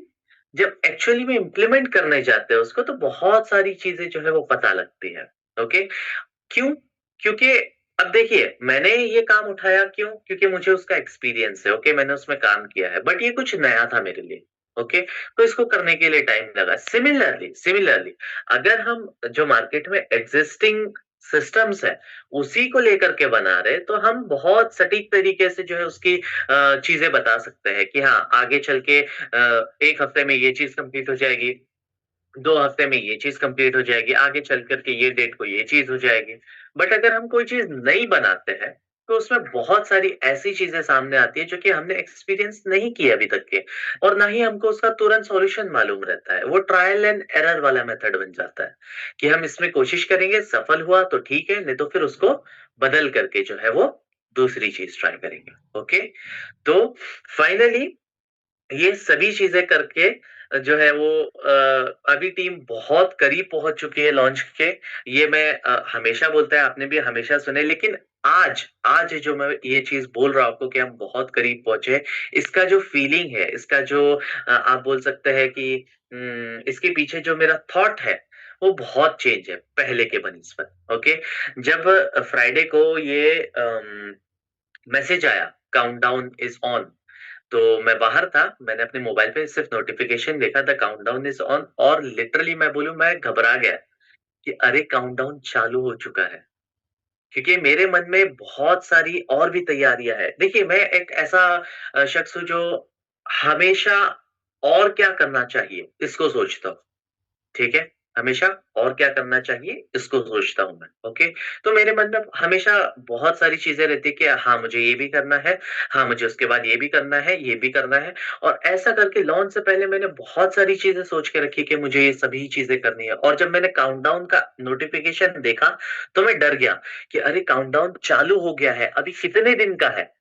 जब एक्चुअली में इम्प्लीमेंट करने जाते हैं उसको, तो बहुत सारी चीज़ें जो है वो पता लगती है। ओके? क्यों? क्योंकि अब देखिए, मैंने ये काम उठाया क्यों? क्योंकि मुझे उसका एक्सपीरियंस है। ओके, मैंने उसमें काम किया है, बट ये कुछ नया था मेरे लिए। ओके, तो इसको करने के लिए टाइम लगा। सिमिलरली सिमिलरली अगर हम जो मार्केट में एक्जिस्टिंग सिस्टम्स है, उसी को लेकर के बना रहे, तो हम बहुत सटीक तरीके से जो है उसकी चीजें बता सकते हैं कि हाँ, आगे चल के 1 हफ्ते में ये चीज़ कंप्लीट हो जाएगी, 2 हफ्ते में ये चीज़ कंप्लीट हो जाएगी, आगे चल कर के ये डेट को ये चीज़ हो जाएगी। बट अगर हम कोई चीज़ नई बनाते हैं, तो उसमें बहुत सारी ऐसी चीज़ें सामने आती है जो कि हमने एक्सपीरियंस नहीं की अभी तक के, और ना ही हमको उसका तुरंत सॉल्यूशन मालूम रहता है। वो ट्रायल एंड एरर वाला मेथड बन जाता है कि हम इसमें कोशिश करेंगे, सफल हुआ तो ठीक है, नहीं तो फिर उसको बदल करके जो है वो दूसरी चीज़ ट्राई करेंगे। ओके? तो फाइनली ये सभी चीज़ें करके जो है वो अभी टीम बहुत करीब पहुँच चुकी है लॉन्च के। ये मैं हमेशा बोलता है, आपने भी हमेशा सुने, लेकिन आज आज जो मैं ये चीज़ बोल रहा हूँ आपको कि हम बहुत करीब पहुँचे, इसका जो फीलिंग है, इसका जो आप बोल सकते हैं कि इसके पीछे जो मेरा थॉट है, वो बहुत चेंज है पहले के बनिस्बत। ओके? जब फ्राइडे को ये मैसेज आया, काउंटडाउन इज़ ऑन, तो मैं बाहर था, मैंने अपने मोबाइल पे सिर्फ़ नोटिफ़िकेशन देखा था काउंटडाउन इज़ ऑन, और लिटरली मैं बोलूँ, मैं घबरा गया कि अरे काउंटडाउन चालू हो चुका है। क्योंकि मेरे मन में बहुत सारी और भी तैयारियाँ हैं। देखिए, मैं एक ऐसा शख्स हूँ जो हमेशा और क्या करना चाहिए इसको सोचता हूँ। ठीक है? हमेशा और क्या करना चाहिए, इसको सोचता हूँ मैं, ओके? तो मेरे मन में हमेशा बहुत सारी चीज़ें रहती हैं कि हाँ, मुझे ये भी करना है, हाँ, मुझे उसके बाद ये भी करना है, ये भी करना है, और ऐसा करके लॉन्च से पहले मैंने बहुत सारी चीज़ें सोच के रखी कि मुझे ये सभी चीज़ें करनी है, और जब मैंने काउंटडाउन का नोटिफ़िकेशन देखा, तो मैं डर गया कि अरे काउंटडाउन चालू हो गया है, अभी कितने दिन का है?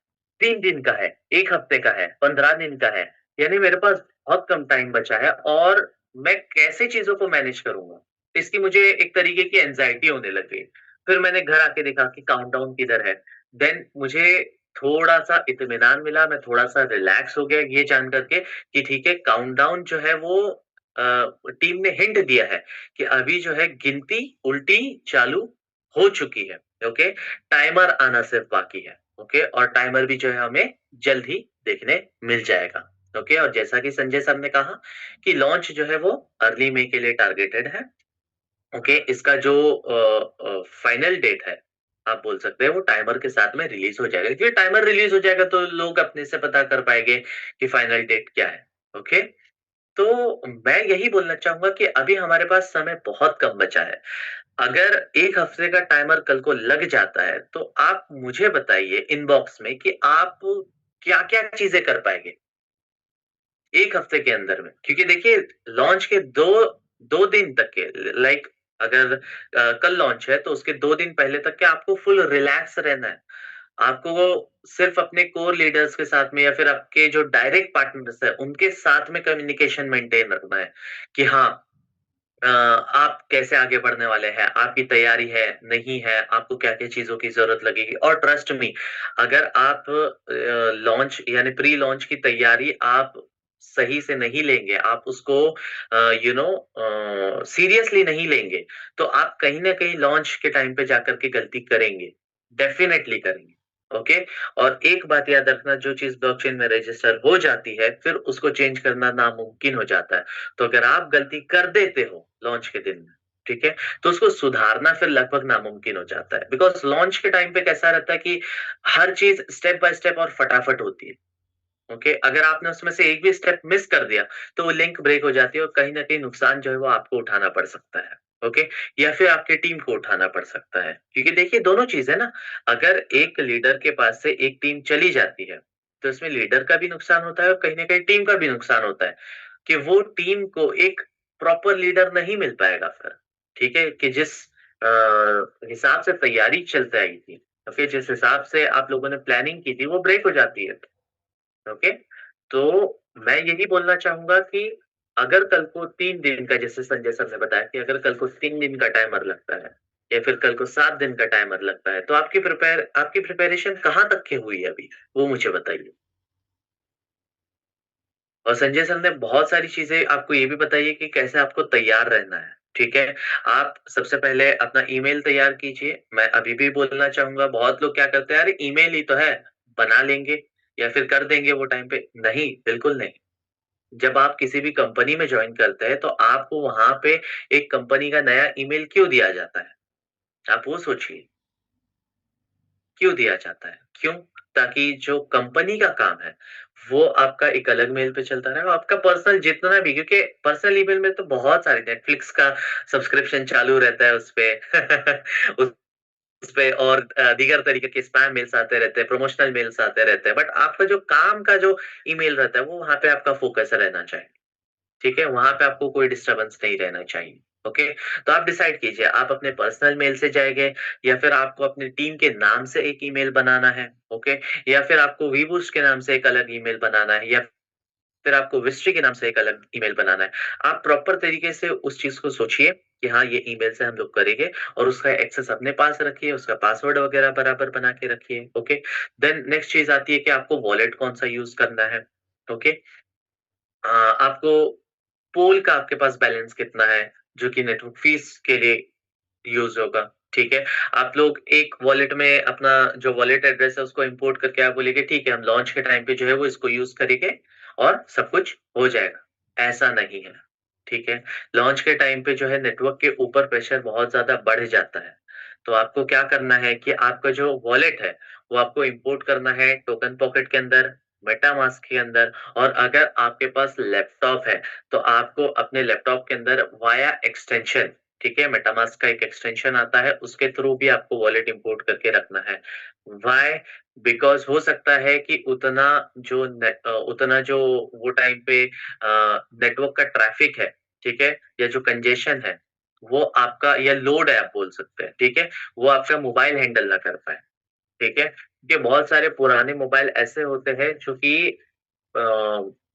3 दिन का है, 1 हफ्ते का है, 15 दिन का है, यानी मेरे पास बहुत कम टाइम बचा है, और मैं कैसे चीज़ों को मैनेज करूँगा? इसकी मुझे एक तरीके की एंग्ज़ायटी होने लग गई। फिर मैंने घर आके देखा कि काउंटडाउन किधर है। देन मुझे थोड़ा-सा इत्मीनान मिला, मैं थोड़ा-सा रिलैक्स हो गया ये जान कर के कि ठीक है, काउंटडाउन जो है वो अ, टीम ने हिंट दिया है कि अभी जो है गिनती उल्टी चालू हो चुकी है, ओके? टाइमर आना सिर्फ़ बाकी है, ओके? और टाइमर भी जो है हमें जल्द ही देखने मिल जाएगा, ओके? और जैसा कि संजय सर ने कहा कि लॉन्च जो है वो अर्ली मई के लिए टारगेटेड है। ओके, इसका जो फाइनल डेट है, आप बोल सकते हैं वो टाइमर के साथ में रिलीज़ हो जाएगा। क्योंकि टाइमर रिलीज़ हो जाएगा तो लोग अपने से पता कर पाएँगे कि फाइनल डेट क्या है। ओके? तो मैं यही बोलना चाहूँगा कि अभी हमारे पास समय बहुत कम बचा है। अगर 1 हफ्ते का टाइमर कल को लग जाता है, तो आप मुझे बताइए इनबॉक्स में कि आप क्या-क्या चीज़ें कर पाएँगे? 1 हफ्ते के अंदर में। क्योंकि देखिए, लॉन्च के 2 दिन तक के लाइक अगर कल लॉन्च है तो उसके 2 दिन पहले तक के आपको फुल रिलैक्स रहना है। आपको वो सिर्फ़ अपने कोर लीडर्स के साथ में या फिर आपके जो डायरेक्ट पार्टनर्स हैं, उनके साथ में कम्युनिकेशन मेंटेन रखना है कि हाँ, आप कैसे आगे बढ़ने वाले हैं, आपकी तैयारी है नहीं है, आपको क्या क्या चीजों की जरूरत लगेगी। और ट्रस्ट मी, अगर आप लॉन्च यानी प्री लॉन्च की तैयारी आप सही से नहीं लेंगे, आप उसको सीरियसली नहीं लेंगे, तो आप कहीं ना कहीं लॉन्च के टाइम पे जाकर के गलती करेंगे, डेफिनेटली करेंगे। ओके। और एक बात याद रखना, जो चीज ब्लॉकचेन में रजिस्टर हो जाती है फिर उसको चेंज करना नामुमकिन हो जाता है। तो अगर आप गलती कर देते हो लॉन्च के दिन में, ठीक है, तो उसको सुधारना फिर लगभग नामुमकिन हो जाता है। बिकॉज लॉन्च के टाइम पे कैसा रहता है कि हर चीज स्टेप बाय स्टेप और फटाफट होती है। ओके। अगर आपने उसमें से एक भी स्टेप मिस कर दिया तो वो लिंक ब्रेक हो जाती है और कहीं ना कहीं नुकसान जो है वो आपको उठाना पड़ सकता है। ओके। या फिर आपके टीम को उठाना पड़ सकता है, क्योंकि देखिए दोनों चीज है ना। अगर एक लीडर के पास से एक टीम चली जाती है तो इसमें लीडर का भी नुकसान होता है और कहीं ना कहीं टीम का भी नुकसान होता है, कि वो टीम को एक प्रॉपर लीडर नहीं मिल पाएगा फिर। ठीक है, कि जिस हिसाब से तैयारी चलती आई थी, ओके, जिस हिसाब से आप लोगों ने प्लानिंग की थी वो ब्रेक हो जाती है। ओके। तो मैं यही बोलना चाहूंगा कि अगर कल को 3 दिन का, जैसे संजय सर ने बताया कि अगर कल को 3 दिन का टाइमर लगता है या फिर कल को 7 दिन का टाइमर लगता है, तो आपकी प्रिपरेशन कहाँ तक की हुई है अभी, वो मुझे बताइए। और संजय सर ने बहुत सारी चीजें आपको ये भी बताई है कि कैसे आपको तैयार रहना है। ठीक है। आप सबसे पहले अपना ईमेल तैयार कीजिए। मैं अभी भी बोलना चाहूंगा, बहुत लोग क्या करते हैं, अरे ईमेल ही तो है, बना लेंगे या फिर कर देंगे वो टाइम पे। नहीं, बिल्कुल नहीं। जब आप किसी भी कंपनी में ज्वाइन करते हैं तो आपको वहां पे एक कंपनी का नया ईमेल क्यों दिया जाता है, आप वो सोचिए। क्यों दिया जाता है, क्यों? ताकि जो कंपनी का काम है वो आपका एक अलग मेल पे चलता रहे, और आपका पर्सनल जितना भी, क्योंकि पर्सनल ईमेल में तो बहुत सारे, नेटफ्लिक्स का सब्सक्रिप्शन चालू रहता है उसपे उस उसपे और दीगर तरीके के स्पैम मेल्स आते रहते हैं, प्रमोशनल मेल्स आते रहते हैं, बट आपका जो काम का जो ईमेल रहता है वो वहां पे आपका फोकस रहना चाहिए। ठीक है, वहां पे आपको कोई डिस्टरबेंस नहीं रहना चाहिए। ओके। तो आप डिसाइड कीजिए, आप अपने पर्सनल मेल से जाएंगे या फिर आपको अपनी टीम के नाम से एक ईमेल बनाना है। ओके। या फिर आपको वीबूस्ट के नाम से एक अलग ईमेल बनाना है, या फिर आपको विस्ट्री के नाम से एक अलग ईमेल बनाना है। आप प्रॉपर तरीके से उस चीज को सोचिए कि हाँ, ये ईमेल से हम लोग करेंगे, और उसका एक्सेस अपने पास रखिए, उसका पासवर्ड वगैरह बराबर बना के रखिए। ओके। देन नेक्स्ट चीज आती है कि आपको वॉलेट कौन सा यूज करना है। ओके। आपको पोल का आपके पास बैलेंस कितना है, जो कि नेटवर्क फीस के लिए यूज होगा। ठीक है। आप लोग एक वॉलेट में अपना जो वॉलेट एड्रेस है उसको इंपोर्ट करके आप बोलेंगे ठीक है, हम लॉन्च के टाइम पे जो है वो इसको यूज करेंगे और सब कुछ हो जाएगा। ऐसा नहीं है। ठीक है। लॉन्च के टाइम पे जो है नेटवर्क के ऊपर प्रेशर बहुत ज्यादा बढ़ जाता है। तो आपको क्या करना है कि आपका जो वॉलेट है वो आपको इंपोर्ट करना है टोकन पॉकेट के अंदर, मेटामास्क के अंदर। और अगर आपके पास लैपटॉप है तो आपको अपने लैपटॉप के अंदर वाया एक्सटेंशन, ठीक है, मेटामास्क का एक एक्सटेंशन आता है, उसके थ्रू भी आपको वॉलेट इंपोर्ट करके रखना है। वाई? बिकॉज हो सकता है कि उतना जो वो टाइम पे नेटवर्क का ट्रैफिक है, ठीक है, या जो कंजेशन है वो आपका, या लोड है आप बोल सकते हैं, ठीक है, वो आपका मोबाइल हैंडल ना कर पाए। ठीक है, क्योंकि बहुत सारे पुराने मोबाइल ऐसे होते हैं जो कि अ,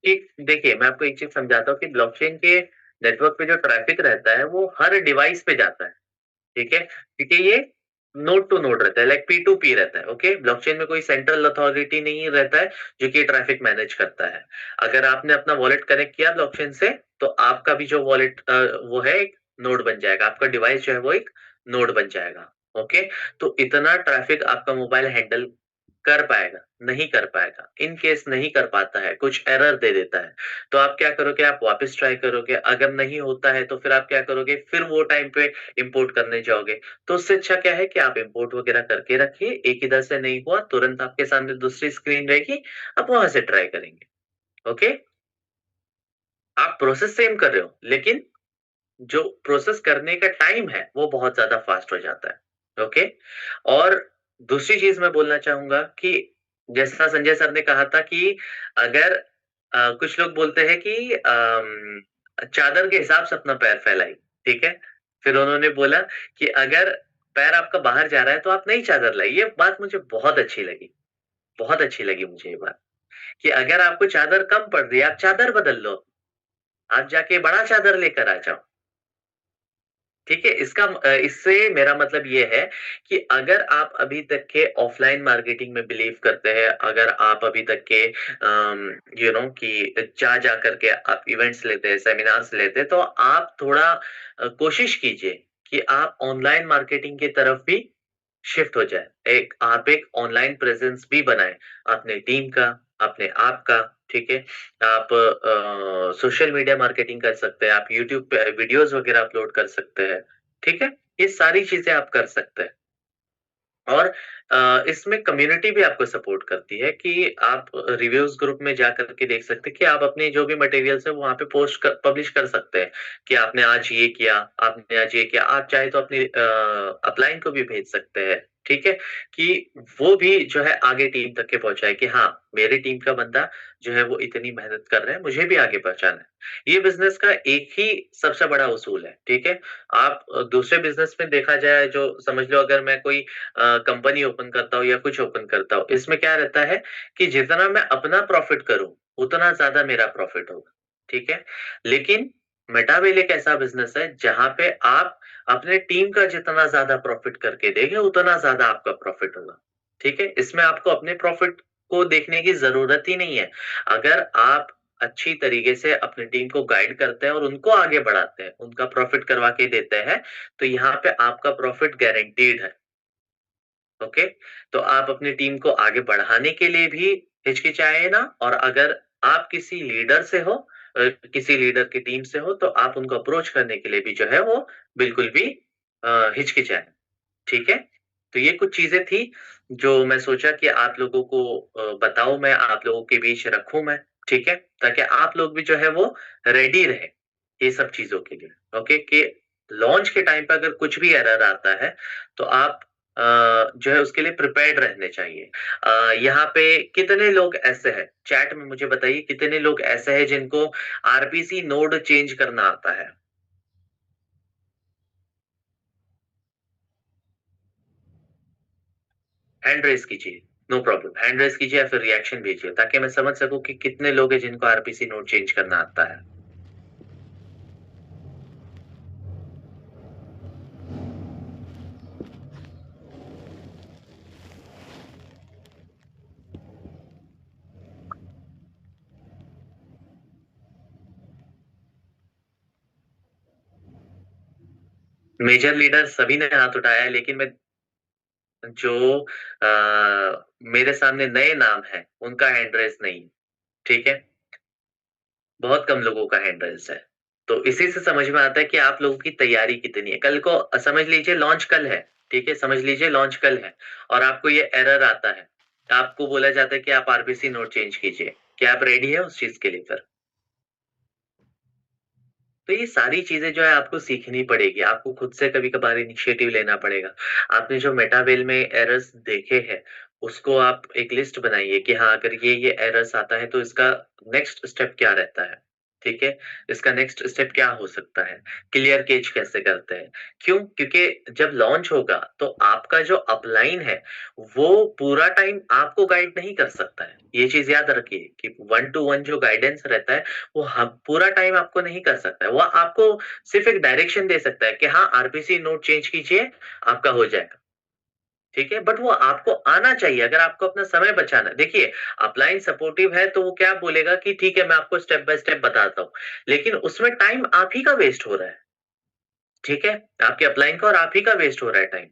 एक देखिए मैं आपको एक चीज समझाता हूँ कि ब्लॉकचेन के नेटवर्क पे जो ट्रैफिक रहता है वो हर डिवाइस पे जाता है। ठीक है, क्योंकि ये नोड टू नोड रहता है, लाइक पी टू पी रहता है। ओके। ब्लॉकचेन में कोई सेंट्रल अथॉरिटी नहीं रहता है जो कि ट्रैफिक मैनेज करता है। अगर आपने अपना वॉलेट कनेक्ट किया ब्लॉकचेन से तो आपका भी जो वॉलेट वो है एक नोड बन जाएगा, आपका डिवाइस जो है वो एक नोड बन जाएगा। ओके। तो इतना ट्रैफिक आपका मोबाइल हैंडल कर पाएगा? नहीं कर पाएगा। इन केस नहीं कर पाता है, कुछ एरर दे देता है, तो आप क्या करोगे, आप वापस ट्राई करोगे। अगर नहीं होता है तो फिर आप क्या करोगे, फिर वो टाइम पे इंपोर्ट करने जाओगे। तो उससे अच्छा क्या है कि आप इंपोर्ट वगैरह करके रखिए, एक इधर से नहीं हुआ तुरंत आपके सामने दूसरी स्क्रीन रहेगी, आप वहां से ट्राई करेंगे। ओके। आप प्रोसेस सेम कर रहे हो लेकिन जो प्रोसेस करने का टाइम है वो बहुत ज्यादा फास्ट हो जाता है। ओके। और दूसरी चीज मैं बोलना चाहूंगा कि जैसा संजय सर ने कहा था कि अगर कुछ लोग बोलते हैं कि चादर के हिसाब से अपना पैर फैलाई। ठीक है। फिर उन्होंने बोला कि अगर पैर आपका बाहर जा रहा है तो आप नई चादर लाई। ये बात मुझे बहुत अच्छी लगी, बहुत अच्छी लगी मुझे ये बात, कि अगर आपको चादर कम पड़ रही है आप चादर बदल लो, आप जाके बड़ा चादर लेकर आ जाओ। ठीक है, इससे मेरा मतलब ये है कि अगर आप अभी तक के ऑफलाइन मार्केटिंग में बिलीव करते हैं, अगर आप अभी तक के कि जा करके आप इवेंट्स लेते हैं, सेमिनार्स लेते हैं, तो आप थोड़ा कोशिश कीजिए कि आप ऑनलाइन मार्केटिंग की तरफ भी शिफ्ट हो जाए। आप एक ऑनलाइन प्रेजेंस भी बनाएं, अपने टीम का, अपने आप का। ठीक है, आप सोशल मीडिया मार्केटिंग कर सकते हैं, आप यूट्यूब पे वीडियोस वगैरह अपलोड कर सकते हैं। ठीक है, ये सारी चीजें आप कर सकते हैं। और इसमें कम्युनिटी भी आपको सपोर्ट करती है कि आप रिव्यूज ग्रुप में जाकर के देख सकते हैं कि आप अपने जो भी मटेरियल्स है वहां पे पब्लिश कर सकते हैं कि आपने आज ये किया, आपने आज ये किया। आप चाहे तो अपनी अपलाइन को भी भेज सकते हैं। ठीक है, कि वो भी जो है आगे टीम तक के पहुंचाए कि हाँ, मेरी टीम का बंदा जो है वो इतनी मेहनत कर रहा है, मुझे भी आगे पहुंचाना है। ये बिजनेस का एक ही सबसे बड़ा उसूल है। ठीक है, आप दूसरे बिजनेस में देखा जाए, जो समझ लो अगर मैं कोई कंपनी ओपन करता हूँ या कुछ ओपन करता हूँ, इसमें क्या रहता है कि जितना मैं अपना प्रॉफिट करूं उतना ज्यादा मेरा प्रॉफिट होगा। ठीक है, लेकिन मेटावेल एक ऐसा बिजनेस है जहां पे आप अपने टीम का जितना ज्यादा प्रॉफिट करके देंगे उतना ज्यादा आपका प्रॉफिट होगा। ठीक है, इसमें आपको अपने प्रॉफिट को देखने की जरूरत ही नहीं है। अगर आप अच्छी तरीके से अपनी टीम को गाइड करते हैं और उनको आगे बढ़ाते हैं, उनका प्रॉफिट करवा के देते हैं, तो यहाँ पे आपका प्रॉफिट गारंटीड है। ओके, तो आप अपनी टीम को आगे बढ़ाने के लिए भी हिचकिचाए ना, और अगर आप किसी लीडर से हो, किसी लीडर की टीम से हो, तो आप उनको अप्रोच करने के लिए भी जो है वो बिल्कुल भी हिचकिचाए। ठीक है, तो ये कुछ चीजें थी जो मैं सोचा कि आप लोगों को बताऊं, मैं आप लोगों के बीच रखूं मैं। ठीक है, ताकि आप लोग भी जो है वो रेडी रहे ये सब चीजों के लिए। ओके, कि लॉन्च के टाइम पे अगर कुछ भी एरर आता है तो आप जो है उसके लिए प्रिपेयर्ड रहने चाहिए। यहाँ पे कितने लोग ऐसे हैं, चैट में मुझे बताइए कितने लोग ऐसे हैं जिनको आरपीसी नोड चेंज करना आता है। हैंड रेस कीजिए, नो प्रॉब्लम, हैंड रेस कीजिए या फिर रिएक्शन भेजिए ताकि मैं समझ सकूं कि कितने लोग हैं जिनको आरपीसी नोड चेंज करना आता है। मेजर लीडर सभी ने हाथ उठाया है, लेकिन मैं जो मेरे सामने नए नाम है उनका हैंड रेस नहीं है। ठीक है, बहुत कम लोगों का हैंड रेस है। तो इसी से समझ में आता है कि आप लोगों की तैयारी कितनी है। कल को समझ लीजिए लॉन्च कल है। ठीक है, समझ लीजिए लॉन्च कल है और आपको ये एरर आता है, आपको बोला जाता है कि आप आरपीसी नोड चेंज कीजिए। क्या आप रेडी है उस चीज के लिए फिर? तो ये सारी चीजें जो है आपको सीखनी पड़ेगी, आपको खुद से कभी-कभार इनिशिएटिव लेना पड़ेगा। आपने जो मेटावेल में एरर्स देखे हैं, उसको आप एक लिस्ट बनाइए कि हाँ, अगर ये एरर्स आता है तो इसका नेक्स्ट स्टेप क्या रहता है। ठीक है? इसका नेक्स्ट स्टेप क्या हो सकता है? क्लियर केज कैसे करते हैं? क्यों? क्योंकि जब लॉन्च होगा तो आपका जो अपलाइन है, वो पूरा टाइम आपको गाइड नहीं कर सकता है। ये चीज़ याद रखिए कि 1 टू 1 जो गाइडेंस रहता है वो पूरा टाइम आपको नहीं कर सकता है। वो आपको सिर्फ एक डायरेक्शन दे सकता है कि हाँ, आरपीसी नोड चेंज कीजिए, आपका हो जाएगा। ठीक है, बट वो आपको आना चाहिए अगर आपको अपना समय बचाना है। देखिए, अपलाइन सपोर्टिव है तो वो क्या बोलेगा कि ठीक है, मैं आपको स्टेप बाय स्टेप बताता हूँ, लेकिन उसमें टाइम आप ही का वेस्ट हो रहा है। ठीक है, आपके अपलाइन का और आप ही का वेस्ट हो रहा है टाइम।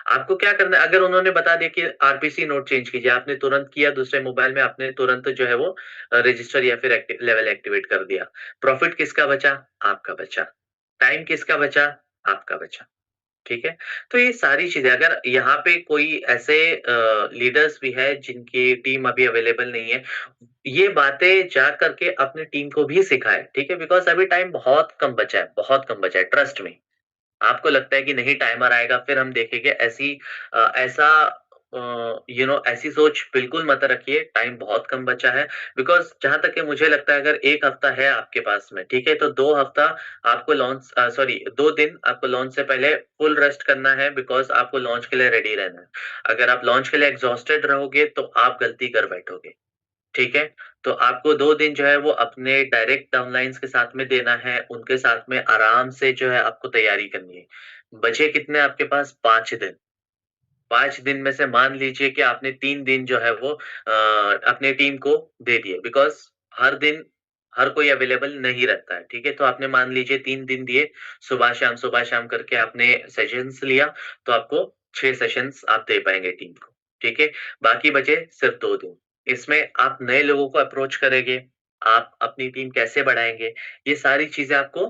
आपको क्या करना है, अगर उन्होंने बता दिया कि आरपीसी नोट चेंज कीजिए, आपने तुरंत किया, दूसरे मोबाइल में आपने तुरंत जो है वो रजिस्टर या फिर लेवल एक्टिवेट कर दिया। प्रॉफिट किसका बचा? आपका बचा। टाइम किसका बचा? आपका बचा। ठीक है, तो ये सारी चीजें, अगर यहाँ पे कोई ऐसे लीडर्स भी है जिनकी टीम अभी अवेलेबल नहीं है, ये बातें जा करके अपनी टीम को भी सिखाए। ठीक है, बिकॉज अभी टाइम बहुत कम बचा है, बहुत कम बचा है, ट्रस्ट में। आपको लगता है कि नहीं टाइमर आएगा फिर हम देखेंगे, ऐसा ऐसी सोच बिल्कुल मत रखिए। टाइम बहुत कम बचा है, बिकॉज जहां तक कि मुझे लगता है अगर 1 हफ्ता है आपके पास में, ठीक है, तो 2 हफ्ता आपको लॉन्च, सॉरी 2 दिन आपको लॉन्च से पहले फुल रेस्ट करना है, बिकॉज आपको लॉन्च के लिए रेडी रहना है। अगर आप लॉन्च के लिए एग्जॉस्टेड रहोगे तो आप गलती कर बैठोगे। ठीक है। तो आपको 2 दिन जो है वो अपने डायरेक्ट डाउनलाइंस के साथ में देना है, उनके साथ में आराम से जो है आपको तैयारी करनी है। बचे कितने आपके पास? 5 दिन। 5 दिन में से मान लीजिए कि आपने 3 दिन जो है वो अपने टीम को दे दिए, बिकॉज हर दिन हर कोई अवेलेबल नहीं रहता है। ठीक है, तो आपने मान लीजिए 3 दिन दिए, सुबह शाम करके आपने सेशंस लिया, तो आपको 6 सेशंस आप दे पाएंगे टीम को। ठीक है, बाकी बचे सिर्फ 2 दिन। इसमें आप नए लोगों को अप्रोच करेंगे, आप अपनी टीम कैसे बढ़ाएंगे, ये सारी चीजें आपको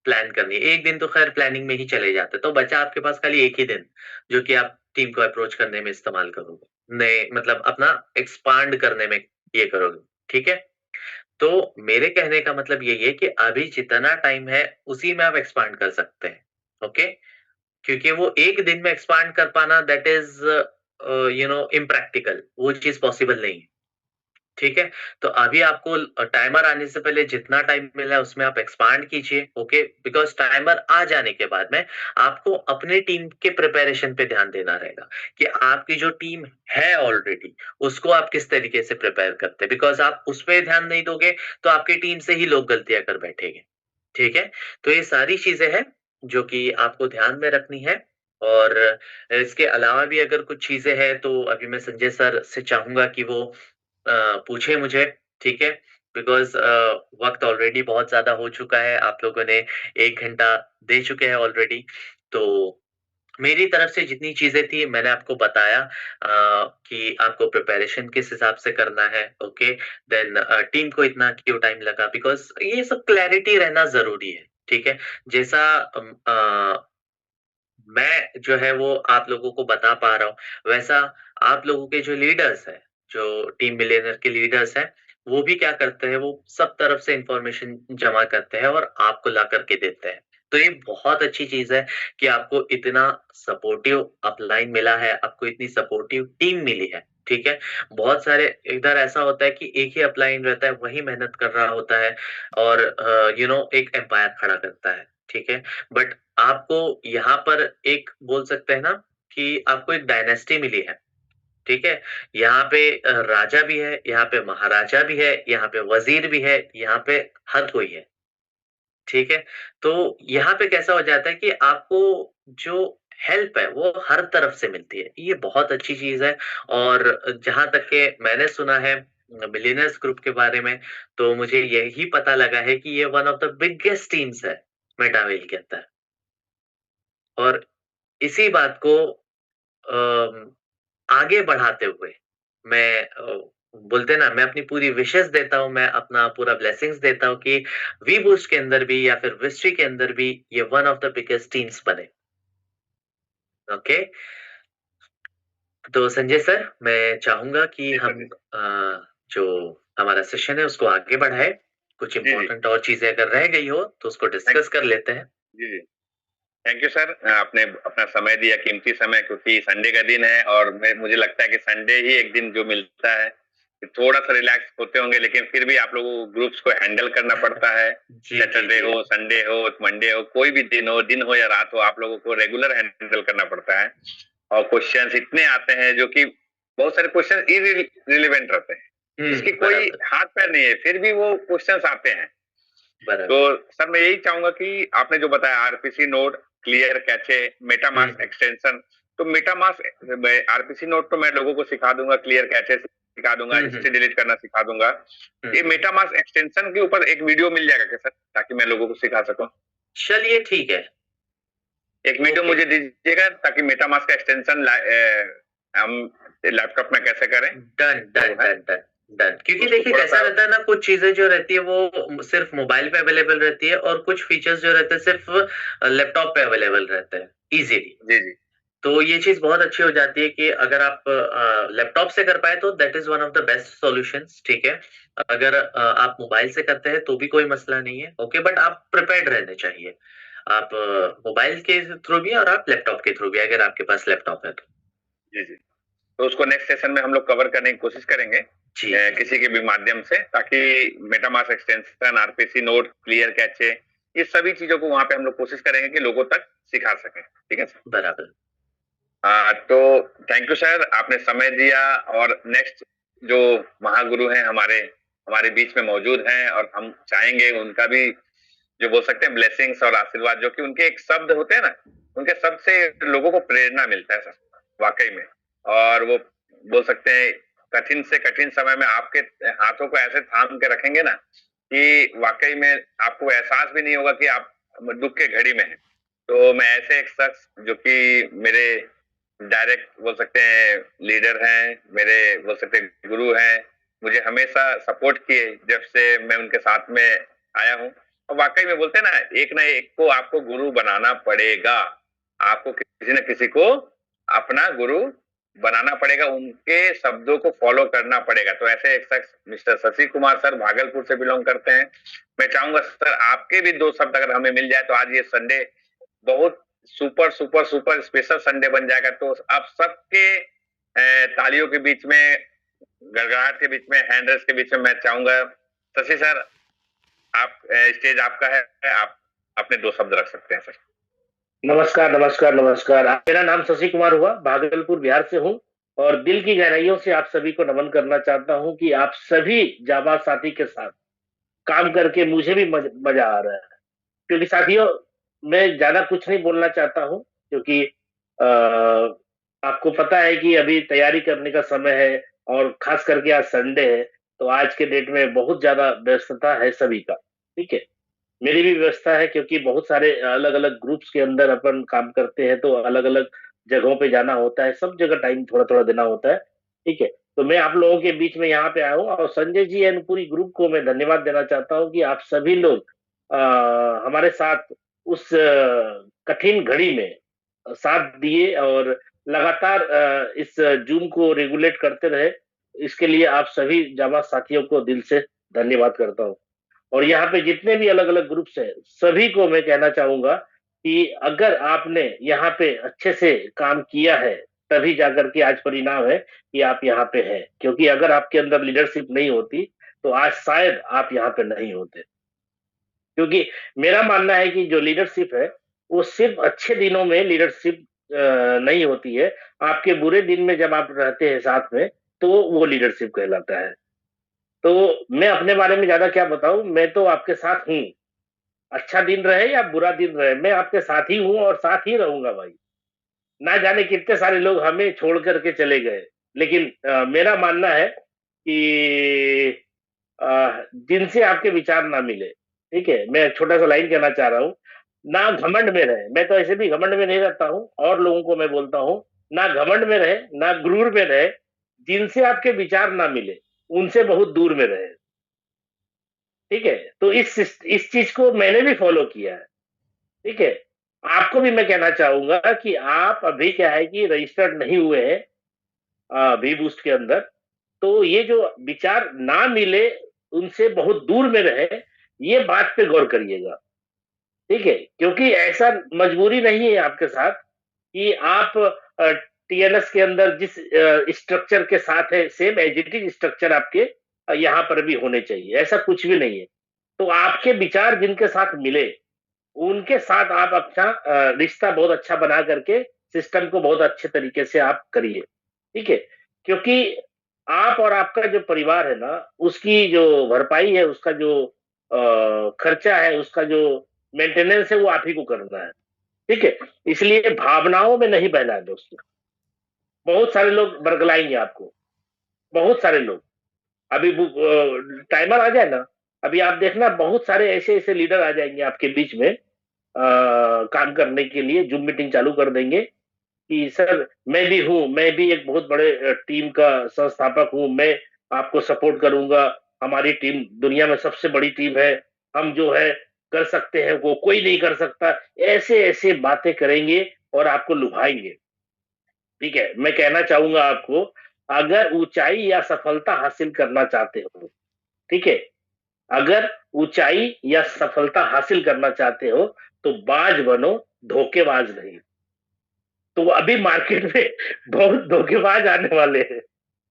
प्लान करनी है। एक दिन तो खैर प्लानिंग में ही चले जाते, तो बचा आपके पास खाली एक ही दिन, जो कि आप टीम को अप्रोच करने में इस्तेमाल करोगे, नए मतलब अपना एक्सपांड करने में ये करोगे। ठीक है, तो मेरे कहने का मतलब यही है कि अभी जितना टाइम है उसी में आप एक्सपांड कर सकते हैं। ओके, क्योंकि वो एक दिन में एक्सपांड कर पाना, दैट इज इम्प्रैक्टिकल, वो चीज पॉसिबल नहीं है। ठीक है, तो अभी आपको टाइमर आने से पहले जितना टाइम मिला है उसमें आप एक्सपांड कीजिए। ओके, बिकॉज टाइमर आ जाने के बाद में आपको अपने टीम के प्रिपरेशन पे ध्यान देना रहेगा कि आपकी जो टीम है ऑलरेडी उसको आप किस तरीके से प्रिपेयर करते हैं, बिकॉज आप उस पर ध्यान नहीं दोगे तो आपकी टीम से ही लोग गलतियां कर बैठेंगे। ठीक है, तो ये सारी चीजें हैं जो कि आपको ध्यान में रखनी है। और इसके अलावा भी अगर कुछ चीजें हैं तो अभी मैं संजय सर से चाहूंगा कि वो पूछे मुझे। ठीक है, बिकॉज वक्त ऑलरेडी बहुत ज्यादा हो चुका है, आप लोगों ने 1 घंटा दे चुके हैं ऑलरेडी। तो मेरी तरफ से जितनी चीजें थी मैंने आपको बताया कि आपको प्रिपरेशन किस हिसाब से करना है। ओके, देन टीम को इतना क्यों टाइम लगा, बिकॉज ये सब क्लैरिटी रहना जरूरी है। ठीक है, जैसा मैं जो है वो आप लोगों को बता पा रहा हूँ, वैसा आप लोगों के जो लीडर्स हैं, जो टीम मिलियनर के लीडर्स हैं, वो भी क्या करते हैं, वो सब तरफ से इंफॉर्मेशन जमा करते हैं और आपको ला करके देते हैं। तो ये बहुत अच्छी चीज है कि आपको इतना सपोर्टिव अपलाइन मिला है, आपको इतनी सपोर्टिव टीम मिली है। ठीक है, बहुत सारे इधर ऐसा होता है कि एक ही अपलाइन रहता है, वही मेहनत कर रहा होता है और एक एम्पायर खड़ा करता है। ठीक है, बट आपको यहाँ पर एक बोल सकते हैं ना कि आपको एक डायनेस्टी मिली है। ठीक है, यहाँ पे राजा भी है, यहाँ पे महाराजा भी है, यहाँ पे वजीर भी है, यहाँ पे हर कोई है। ठीक है, तो यहाँ पे कैसा हो जाता है कि आपको जो हेल्प है वो हर तरफ से मिलती है, ये बहुत अच्छी चीज है। और जहां तक के मैंने सुना है बिलियनर्स ग्रुप के बारे में, तो मुझे यही पता लगा है कि ये one of the biggest teams है मेटावेल के अंदर। और इसी बात को आगे बढ़ाते हुए मैं बोलते ना, मैं अपनी पूरी विशेष देता हूँ, मैं अपना पूरा ब्लेसिंग्स देता हूँ कि वी बूस्ट के अंदर भी या फिर विस्ट्री के अंदर भी ये one of the biggest teams बने। ओके, तो संजय सर मैं चाहूंगा कि जी सर, हम जी जो हमारा सेशन है उसको आगे बढ़ाए। कुछ जी जी इम्पोर्टेंट और चीजें अगर रह गई हो तो उसको थैंक डिस्कस कर लेते हैं। जी जी थैंक यू सर, आपने अपना समय दिया, कीमती समय, क्योंकि संडे का दिन है और मुझे लगता है कि संडे ही एक दिन जो मिलता है कि थोड़ा सा रिलैक्स होते होंगे, लेकिन फिर भी आप लोगों को ग्रुप्स को हैंडल करना पड़ता है। जी जी सैटरडे जी। हो, संडे हो, मंडे हो, कोई भी दिन हो या रात हो, आप लोगों को रेगुलर हैंडल करना पड़ता है। और क्वेश्चंस इतने आते हैं जो कि बहुत सारे क्वेश्चन इरिलेवेंट रहते हैं, जिसकी कोई बराबर हाथ पैर नहीं है, फिर भी वो क्वेश्चंस आते हैं। तो बराबर। सर मैं यही चाहूंगा कि आपने जो बताया RPC node, clear cache, MetaMask hmm extension, तो मेटामास्क आरपीसी नोड तो मैं लोगों को सिखा दूंगा, क्लियर कैचे सिखा दूंगा, हम्म हिस्ट्री हम्म डिलीट करना सिखा दूंगा। ये हम्म। मेटामास्क एक्सटेंशन के ऊपर एक वीडियो मिल जाएगा क्या सर, ताकि मैं लोगों को सिखा सकूं? चलिए ठीक है। एक वीडियो ओके, मुझे दीजिएगा ताकि मेटामास्क का एक्सटेंशन हम लैपटॉप में कैसे करें। डन तो डन है, डन डन डन। क्योंकि उसको देखिए थोड़ा कैसा सा। रहता है ना, कुछ चीजें जो रहती है वो सिर्फ मोबाइल पे अवेलेबल रहती है और कुछ फीचर्स जो रहते हैं सिर्फ लैपटॉप पे अवेलेबल रहते हैं इजीली। जी जी तो ये चीज बहुत अच्छी हो जाती है कि अगर आप लैपटॉप से कर पाए तो that is one of the best solutions. ठीक है, अगर आप मोबाइल से करते हैं तो भी कोई मसला नहीं है। ओके, बट आप प्रिपेयर्ड रहने चाहिए, आप मोबाइल के थ्रू भी और आप लैपटॉप के थ्रू भी, अगर आपके पास लैपटॉप है तो। जी जी तो उसको नेक्स्ट सेशन में हम लोग कवर करने की कोशिश करेंगे, जी जी किसी के भी माध्यम से, ताकि MetaMask extension, RPC node, clear cache, ये सभी चीजों को वहां पे हम लोग कोशिश करेंगे कि लोगों तक सिखा सकें। ठीक है सर? बराबर। तो थैंक यू सर, आपने समय दिया। और नेक्स्ट जो महागुरु हैं हमारे हमारे बीच में मौजूद हैं, और हम चाहेंगे उनका भी जो बोल सकते हैं ब्लेसिंग्स और आशीर्वाद, जो कि उनके एक शब्द होते हैं ना, उनके शब्द से लोगों को प्रेरणा मिलता है सर, वाकई में। और वो बोल सकते हैं कठिन से कठिन समय में आपके हाथों को ऐसे थाम के रखेंगे ना कि वाकई में आपको एहसास भी नहीं होगा कि आप दुख के घड़ी में हैं। तो मैं ऐसे एक शख्स जो कि मेरे डायरेक्ट बोल सकते हैं लीडर हैं, मेरे बोल सकते हैं गुरु हैं, मुझे हमेशा सपोर्ट किए जब से मैं उनके साथ में आया हूँ। और वाकई में बोलते हैं ना एक को आपको गुरु बनाना पड़ेगा, आपको किसी न किसी को अपना गुरु बनाना पड़ेगा, उनके शब्दों को फॉलो करना पड़ेगा। तो ऐसे एक शख्स मिस्टर शशि कुमार सर भागलपुर से बिलोंग करते हैं। मैं चाहूंगा सर आपके भी दो शब्द अगर हमें मिल जाए तो आज ये संडे बहुत super super super special Sunday बन जाएगा। तो आप सबके तालियों के बीच में, गड़गड़ाहट के बीच में, हैंडल्स के बीच में मैं चाहूंगा शशि सर आप स्टेज आपका है, आप अपने दो शब्द रख सकते हैं सर। नमस्कार नमस्कार नमस्कार। मेरा नाम शशि कुमार हुआ, भागलपुर बिहार से हूँ और दिल की गहराइयों से आप सभी को नमन करना चाहता हूँ कि आप सभी जाबाज साथी के साथ काम करके मुझे भी मजा आ रहा है। क्योंकि साथियों मैं ज्यादा कुछ नहीं बोलना चाहता हूँ, क्योंकि आपको पता है कि अभी तैयारी करने का समय है और खास करके आज संडे है, तो आज के डेट में बहुत ज्यादा व्यस्तता है सभी का। ठीक है, मेरी भी व्यवस्था है क्योंकि बहुत सारे अलग अलग ग्रुप्स के अंदर अपन काम करते हैं, तो अलग अलग जगहों पे जाना होता है, सब जगह टाइम थोड़ा थोड़ा देना होता है। ठीक है, तो मैं आप लोगों के बीच में यहाँ पे आया हूँ और संजय जी एंड पूरी ग्रुप को मैं धन्यवाद देना चाहता हूँ कि आप सभी लोग हमारे साथ उस कठिन घड़ी में साथ दिए और लगातार इस जूम को रेगुलेट करते रहे। इसके लिए आप सभी जाबाज साथियों को दिल से धन्यवाद करता हूँ। और यहाँ पे जितने भी अलग अलग ग्रुप्स हैं सभी को मैं कहना चाहूंगा कि अगर आपने यहाँ पे अच्छे से काम किया है तभी जाकर के आज परिणाम है कि आप यहाँ पे हैं। क्योंकि अगर आपके अंदर लीडरशिप नहीं होती तो आज शायद आप यहाँ पे नहीं होते। क्योंकि मेरा मानना है कि जो लीडरशिप है वो सिर्फ अच्छे दिनों में लीडरशिप नहीं होती है, आपके बुरे दिन में जब आप रहते हैं साथ में तो वो लीडरशिप कहलाता है। तो मैं अपने बारे में ज्यादा क्या बताऊं, मैं तो आपके साथ हूँ, अच्छा दिन रहे या बुरा दिन रहे मैं आपके साथ ही हूँ और साथ ही रहूंगा भाई। ना जाने कितने सारे लोग हमें छोड़ करके चले गए, लेकिन मेरा मानना है कि जिनसे आपके विचार ना मिले, ठीक है, मैं छोटा सा लाइन कहना चाह रहा हूँ, ना घमंड में रहे। मैं तो ऐसे भी घमंड में नहीं रहता हूँ और लोगों को मैं बोलता हूँ ना घमंड में रहे ना गुरूर में रहे, जिनसे आपके विचार ना मिले उनसे बहुत दूर में रहे। ठीक है, तो इस चीज को मैंने भी फॉलो किया है। ठीक है, आपको भी मैं कहना चाहूंगा कि आप अभी क्या है कि रजिस्टर्ड नहीं हुए हैं वी बूस्ट के अंदर, तो ये जो विचार ना मिले उनसे बहुत दूर में रहे, ये बात पे गौर करिएगा। ठीक है, क्योंकि ऐसा मजबूरी नहीं है आपके साथ कि आप टीएनएस के अंदर जिस स्ट्रक्चर के साथ है same as it is structure आपके यहाँ पर भी होने चाहिए, ऐसा कुछ भी नहीं है। तो आपके विचार जिनके साथ मिले उनके साथ आप अच्छा रिश्ता बहुत अच्छा बना करके सिस्टम को बहुत अच्छे तरीके से आप करिए। ठीक है, क्योंकि आप और आपका जो परिवार है ना उसकी जो भरपाई है, उसका जो खर्चा है, उसका जो मेंटेनेंस है वो आप ही को करना है। ठीक है, इसलिए भावनाओं में नहीं बहना है दोस्तों। बहुत सारे लोग बरगलाएंगे आपको, बहुत सारे लोग। अभी टाइमर आ जाए ना, अभी आप देखना बहुत सारे ऐसे ऐसे लीडर आ जाएंगे आपके बीच में काम करने के लिए, जूम मीटिंग चालू कर देंगे कि सर मैं भी हूं, मैं भी एक बहुत बड़े टीम का संस्थापक हूं, मैं आपको सपोर्ट करूंगा, हमारी टीम दुनिया में सबसे बड़ी टीम है, हम जो है कर सकते हैं वो कोई नहीं कर सकता। ऐसे ऐसे बातें करेंगे और आपको लुभाएंगे। ठीक है, मैं कहना चाहूंगा आपको, अगर ऊंचाई या सफलता हासिल करना चाहते हो, ठीक है, अगर ऊंचाई या सफलता हासिल करना चाहते हो तो बाज बनो, धोखेबाज नहीं। तो अभी मार्केट में बहुत धोखेबाज आने वाले हैं।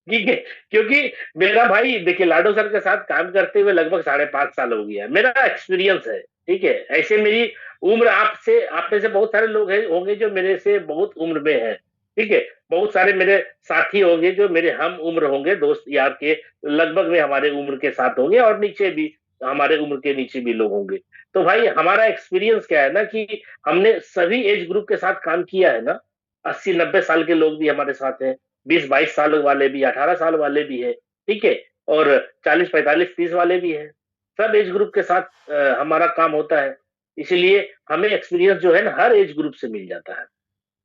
ठीक है, क्योंकि मेरा भाई देखिए लाडो सर के साथ काम करते हुए लगभग 5.5 साल हो गया है, मेरा एक्सपीरियंस है। ठीक है, ऐसे मेरी उम्र आपसे आप में से बहुत सारे लोग हैं होंगे जो मेरे से बहुत उम्र में है। ठीक है। बहुत सारे मेरे साथी होंगे जो मेरे हम उम्र होंगे, दोस्त यार के लगभग में हमारे उम्र के साथ होंगे, और नीचे भी हमारे उम्र के नीचे भी लोग होंगे। तो भाई हमारा एक्सपीरियंस क्या है ना कि हमने सभी एज ग्रुप के साथ काम किया है ना। 80-90 साल के लोग भी हमारे साथ हैं, 20-22 साल वाले भी, 18 साल वाले भी है, ठीक है, और 40-45-30 वाले भी हैं। सब एज ग्रुप के साथ हमारा काम होता है, इसीलिए हमें एक्सपीरियंस जो है ना हर एज ग्रुप से मिल जाता है।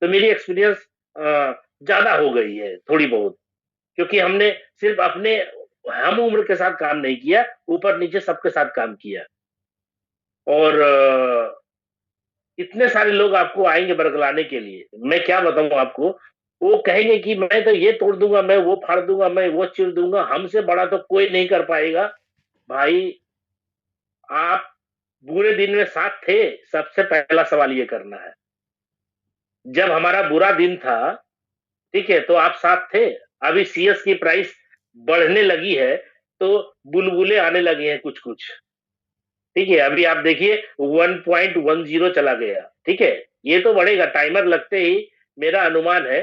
तो मेरी एक्सपीरियंस ज्यादा हो गई है थोड़ी बहुत, क्योंकि हमने सिर्फ अपने हम उम्र के साथ काम नहीं किया, ऊपर नीचे सबके साथ काम किया। और इतने सारे लोग आपको आएंगे बरगलाने के लिए, मैं क्या बताऊं आपको। वो कहेंगे कि मैं तो ये तोड़ दूंगा, मैं वो फाड़ दूंगा, मैं वो चीर दूंगा, हमसे बड़ा तो कोई नहीं कर पाएगा। भाई आप बुरे दिन में साथ थे, सबसे पहला सवाल ये करना है। जब हमारा बुरा दिन था, ठीक है, तो आप साथ थे। अभी सीएस की प्राइस बढ़ने लगी है, तो बुलबुले आने लगे हैं कुछ कुछ, ठीक है। अभी आप देखिए 1.10 चला गया, ठीक है। ये तो बढ़ेगा टाइमर लगते ही, मेरा अनुमान है,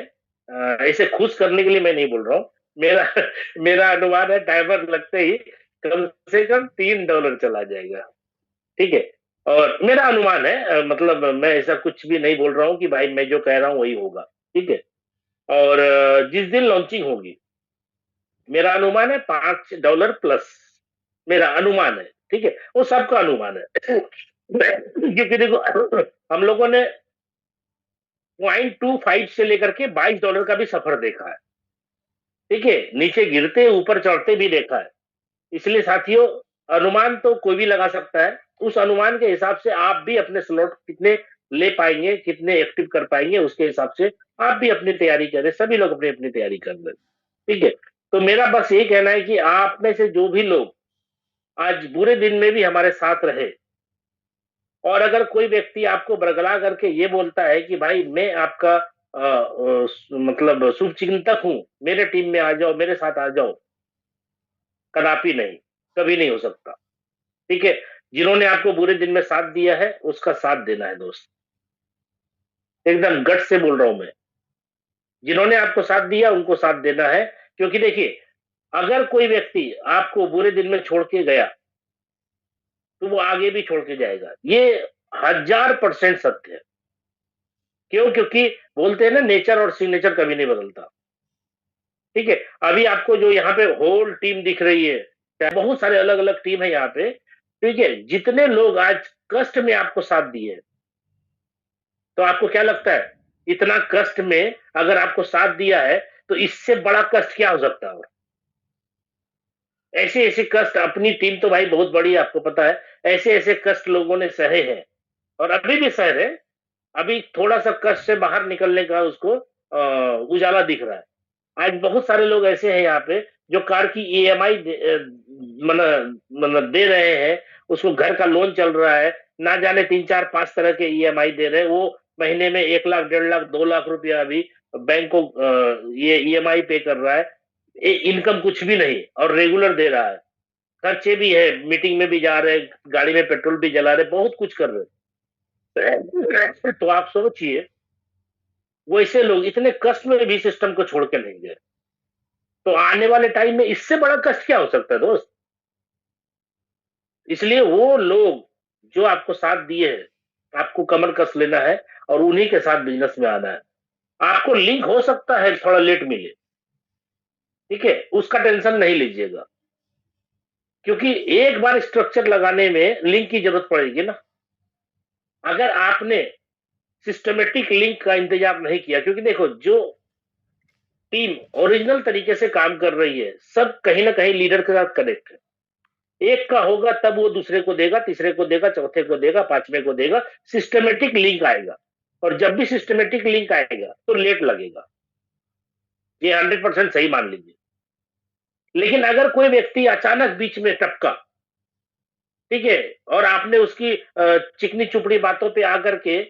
ऐसे खुश करने के लिए मैं नहीं बोल रहा हूँ, मेरा मेरा अनुमान है टाइमर लगते ही कम से कम $3 चला जाएगा, ठीक है। और मेरा अनुमान है, मतलब मैं ऐसा कुछ भी नहीं बोल रहा हूँ कि भाई मैं जो कह रहा हूँ वही होगा, ठीक है। और जिस दिन लॉन्चिंग होगी, मेरा अनुमान है $5 प्लस, मेरा अनुमान है, ठीक है। वो सबका अनुमान है क्योंकि देखो हम लोगों ने 0.25 से लेकर के $22 का भी सफर देखा है, ठीक है, नीचे गिरते ऊपर चढ़ते भी देखा है। इसलिए साथियों, अनुमान तो कोई भी लगा सकता है, उस अनुमान के हिसाब से आप भी अपने स्लॉट कितने ले पाएंगे, कितने एक्टिव कर पाएंगे, उसके हिसाब से आप भी अपनी तैयारी करें। सभी लोग अपनी अपनी तैयारी कर लें, ठीक है। तो मेरा बस यही कहना है कि आप में से जो भी लोग आज बुरे दिन में भी हमारे साथ रहे, और अगर कोई व्यक्ति आपको बरगला करके ये बोलता है कि भाई मैं आपका मतलब शुभचिंतक हूं, मेरे टीम में आ जाओ, मेरे साथ आ जाओ, कदापि नहीं, कभी नहीं हो सकता, ठीक है। जिन्होंने आपको बुरे दिन में साथ दिया है, उसका साथ देना है दोस्त, एकदम गट से बोल रहा हूं मैं। जिन्होंने आपको साथ दिया उनको साथ देना है, क्योंकि देखिए अगर कोई व्यक्ति आपको बुरे दिन में छोड़ के गया, तो वो आगे भी छोड़ के जाएगा, ये 1000% सत्य है। क्यों? क्योंकि बोलते हैं ना, नेचर और सिग्नेचर कभी नहीं बदलता, ठीक है। अभी आपको जो यहाँ पे होल टीम दिख रही है, बहुत सारे अलग अलग टीम है यहाँ पे, ठीक है। जितने लोग आज कष्ट में आपको साथ दिए, तो आपको क्या लगता है, इतना कष्ट में अगर आपको साथ दिया है, तो इससे बड़ा कष्ट क्या हो सकता है? ऐसे ऐसे कष्ट, अपनी टीम तो भाई बहुत बड़ी है, आपको पता है, ऐसे ऐसे कष्ट लोगों ने सहे हैं, और अभी भी सह रहे हैं। अभी थोड़ा सा कष्ट से बाहर निकलने का उसको उजाला दिख रहा है। आज बहुत सारे लोग ऐसे हैं यहाँ पे जो कार की ईएमआई मतलब दे रहे हैं, उसको घर का लोन चल रहा है, ना जाने 3-4-5 तरह के ईएमआई दे रहे हैं। वो महीने में 1 लाख, 1.5 लाख, 2 लाख रुपया अभी बैंक को ये ईएमआई पे कर रहा है। इनकम कुछ भी नहीं, और रेगुलर दे रहा है, खर्चे भी है, मीटिंग में भी जा रहे हैं, गाड़ी में पेट्रोल भी जला रहे, बहुत कुछ कर रहे हैं। तो आप सोचिए, वैसे लोग इतने कष्ट में भी सिस्टम को छोड़ के नहीं गए, तो आने वाले टाइम में इससे बड़ा कष्ट क्या हो सकता है दोस्त? इसलिए वो लोग जो आपको साथ दिए हैं, आपको कमर कस लेना है और उन्हीं के साथ बिजनेस में आना है। आपको लिंक हो सकता है थोड़ा लेट मिले, ठीक है, उसका टेंशन नहीं लीजिएगा, क्योंकि एक बार स्ट्रक्चर लगाने में लिंक की जरूरत पड़ेगी ना। अगर आपने सिस्टमेटिक लिंक का इंतजाम नहीं किया, क्योंकि देखो जो टीम ओरिजिनल तरीके से काम कर रही है, सब कहीं ना कहीं लीडर के साथ कनेक्ट है। एक का होगा तब वो दूसरे को देगा, तीसरे को देगा, चौथे को देगा, पांचवें को देगा, सिस्टमेटिक लिंक आएगा। और जब भी सिस्टमेटिक लिंक आएगा तो लेट लगेगा, ये 100% सही मान लीजिए। लेकिन अगर कोई व्यक्ति अचानक बीच में टपका, ठीक है, और आपने उसकी चिकनी चुपड़ी बातों पे आकर के